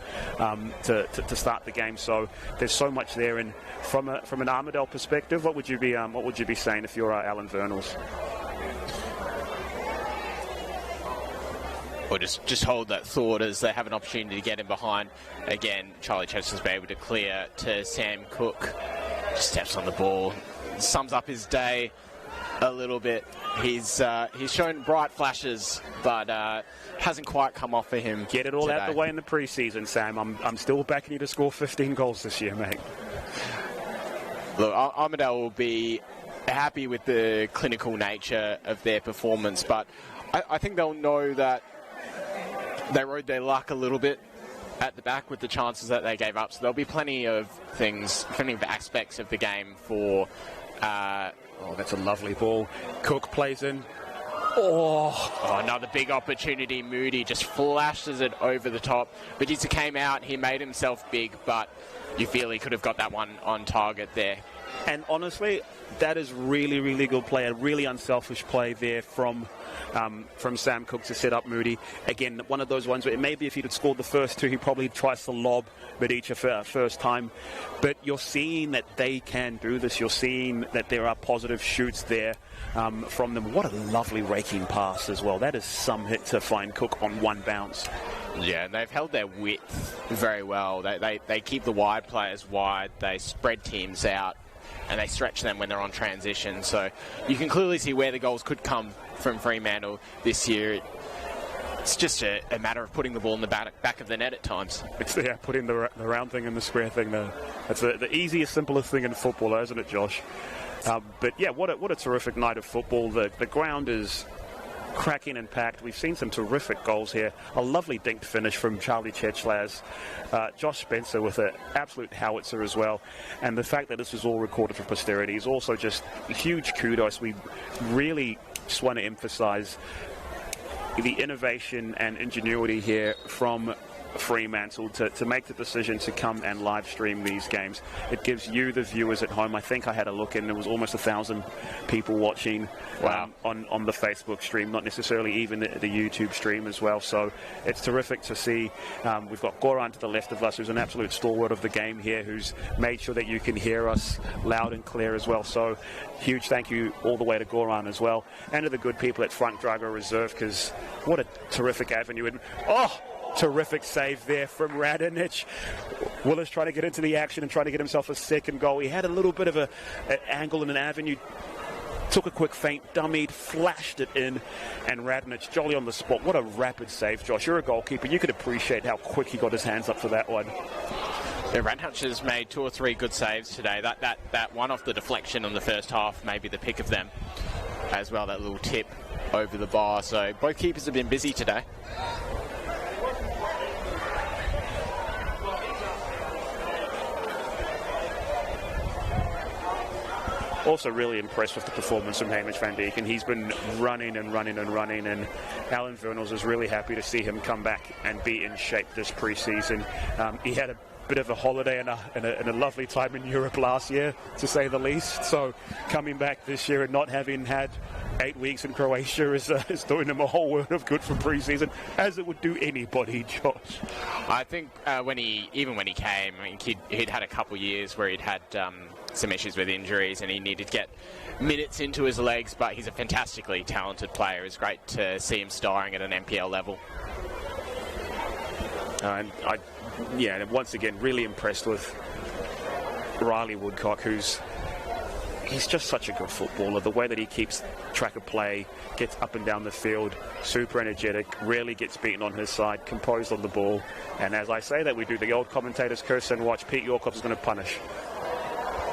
to start the game. So there's so much there. And from an Armadale perspective, what would you be saying if you're Alan Vernals? Or just hold that thought as they have an opportunity to get in behind. Again, Charlie Chester's been able to clear to Sam Cook. Just steps on the ball, sums up his day a little bit. He's shown bright flashes, but hasn't quite come off for him. Get it all today. Out the way in the preseason, Sam. I'm still backing you to score 15 goals this year, mate. Look, Armadale will be happy with the clinical nature of their performance, but I think they'll know that they rode their luck a little bit at the back with the chances that they gave up. So there'll be plenty of aspects of the game for... that's a lovely ball. Cook plays in. Oh, another big opportunity. Moody just flashes it over the top. Batista came out, he made himself big, but you feel he could have got that one on target there. And honestly, that is really, really good play, a really unselfish play there from Sam Cook to set up Moody. Again, one of those ones where maybe if he'd scored the first two, he probably tries to lob Medici first time. But you're seeing that they can do this. You're seeing that there are positive shoots there from them. What a lovely raking pass as well. That is some hit to find Cook on one bounce. Yeah, and they've held their width very well. They keep the wide players wide. They spread teams out, and they stretch them when they're on transition. So you can clearly see where the goals could come from Fremantle this year. It's just a matter of putting the ball in the back of the net at times. It's putting the round thing and the square thing there. That's the easiest, simplest thing in football, isn't it, Josh? But yeah, what a terrific night of football. The ground is cracking and packed. We've seen some terrific goals here. A lovely dinked finish from Charlie Chechlaz. Josh Spencer with an absolute howitzer as well. And the fact that this was all recorded for posterity is also just huge kudos. We really just want to emphasize the innovation and ingenuity here from Fremantle to make the decision to come and live stream these games. It gives you, the viewers at home, I think I had a look and there was almost 1,000 people watching. Wow. On the Facebook stream, not necessarily even the YouTube stream as well. So it's terrific to see. We've got Goran to the left of us, who's an absolute stalwart of the game here, who's made sure that you can hear us loud and clear as well. So huge thank you all the way to Goran as well, and to the good people at Front Drago Reserve, because what a terrific avenue. And terrific save there from Radonjic. Willis trying to get into the action and trying to get himself a second goal. He had a little bit of an angle and an avenue. Took a quick feint, dummied, flashed it in, and Radonjic jolly on the spot. What a rapid save, Josh. You're a goalkeeper. You could appreciate how quick he got his hands up for that one. Yeah, Radonjic has made 2 or 3 good saves today. That one off the deflection in the first half, maybe the pick of them as well, that little tip over the bar. So both keepers have been busy today. Also really impressed with the performance from Hamish van Dijk, and he's been running and running and running, and Alan Vernals is really happy to see him come back and be in shape this pre-season. He had a bit of a holiday and a lovely time in Europe last year, to say the least, so coming back this year and not having had 8 weeks in Croatia is doing him a whole world of good for pre-season, as it would do anybody, Josh. I think when he came, I think he'd had a couple years where he'd had some issues with injuries and he needed to get minutes into his legs, but he's a fantastically talented player. It's great to see him starring at an NPL level. And once again, really impressed with Riley Woodcock, he's just such a good footballer. The way that he keeps track of play, gets up and down the field, super energetic, rarely gets beaten on his side, composed on the ball. And as I say that, we do the old commentators curse and watch. Pete Yorkhoff is going to punish.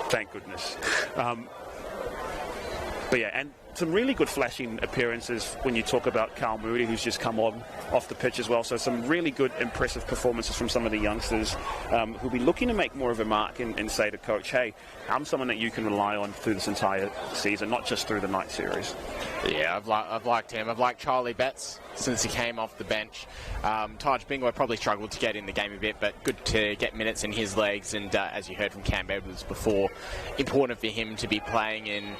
Thank goodness. But yeah, and some really good flashing appearances when you talk about Carl Moody, who's just come off the pitch as well. So some really good, impressive performances from some of the youngsters who'll be looking to make more of a mark and say to coach, hey, I'm someone that you can rely on through this entire season, not just through the night series. Yeah, I've liked him. I've liked Charlie Betts since he came off the bench. Taj Bingo probably struggled to get in the game a bit, but good to get minutes in his legs. And as you heard from Cam Edwards before, important for him to be playing in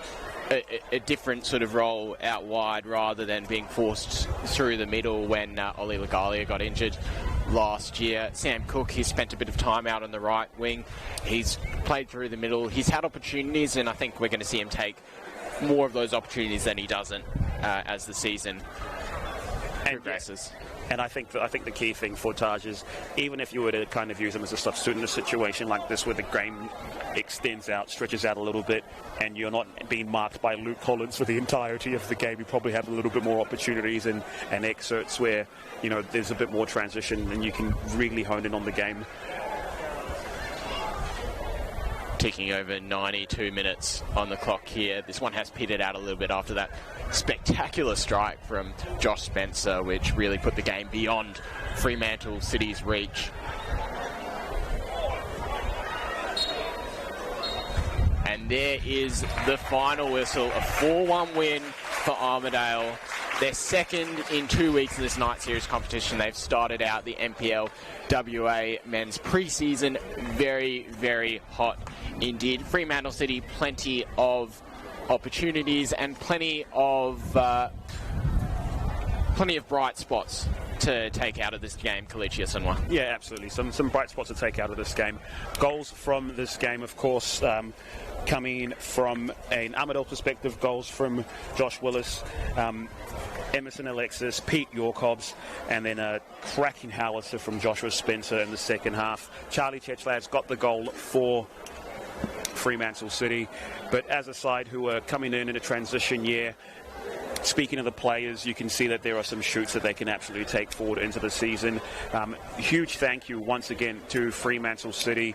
a different sort of role out wide rather than being forced through the middle when Oli Lagalia got injured last year. Sam Cook, he's spent a bit of time out on the right wing. He's played through the middle. He's had opportunities, and I think we're going to see him take more of those opportunities than he doesn't as the season progresses. And I think the key thing for Taj is, even if you were to kind of use him as a substitute in a situation like this where the game extends out, stretches out a little bit, and you're not being marked by Luke Collins for the entirety of the game, you probably have a little bit more opportunities and excerpts where, you know, there's a bit more transition and you can really hone in on the game. Ticking over 92 minutes on the clock here. This one has petered out a little bit after that spectacular strike from Josh Spencer, which really put the game beyond Fremantle City's reach. And there is the final whistle, a 4-1 win for Armadale. They're second in 2 weeks in this night series competition. They've started out the NPL WA men's pre-season very, very hot indeed. Fremantle City, plenty of opportunities and plenty of bright spots to take out of this game, Kalichi Asunwa. Yeah, absolutely. Some bright spots to take out of this game. Goals from this game, of course, coming from an Armadale perspective, goals from Josh Willis, Emerson Alexis, Pete Yorkhobbs, and then a cracking howitzer from Joshua Spencer in the second half. Charlie Chechlad's got the goal for Fremantle City, but as a side who are coming in a transition year, speaking of the players, you can see that there are some shoots that they can absolutely take forward into the season. Huge thank you once again to Fremantle City,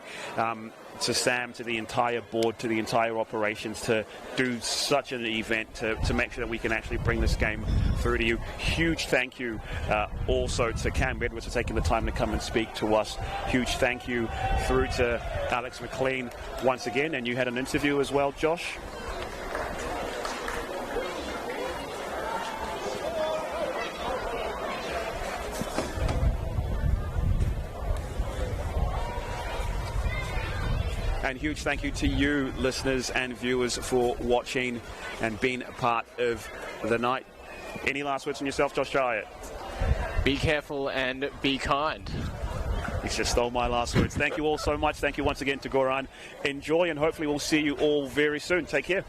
to Sam, to the entire board, to the entire operations to do such an event to make sure that we can actually bring this game through to you. Huge thank you also to Cam Edwards for taking the time to come and speak to us. Huge thank you through to Alex McLean once again, and you had an interview as well, Josh. And huge thank you to you, listeners and viewers, for watching and being a part of the night. Any last words from yourself, Josh Chiat? Be careful and be kind. You just stole my last words. Thank you all so much. Thank you once again to Goran. Enjoy, and hopefully we'll see you all very soon. Take care.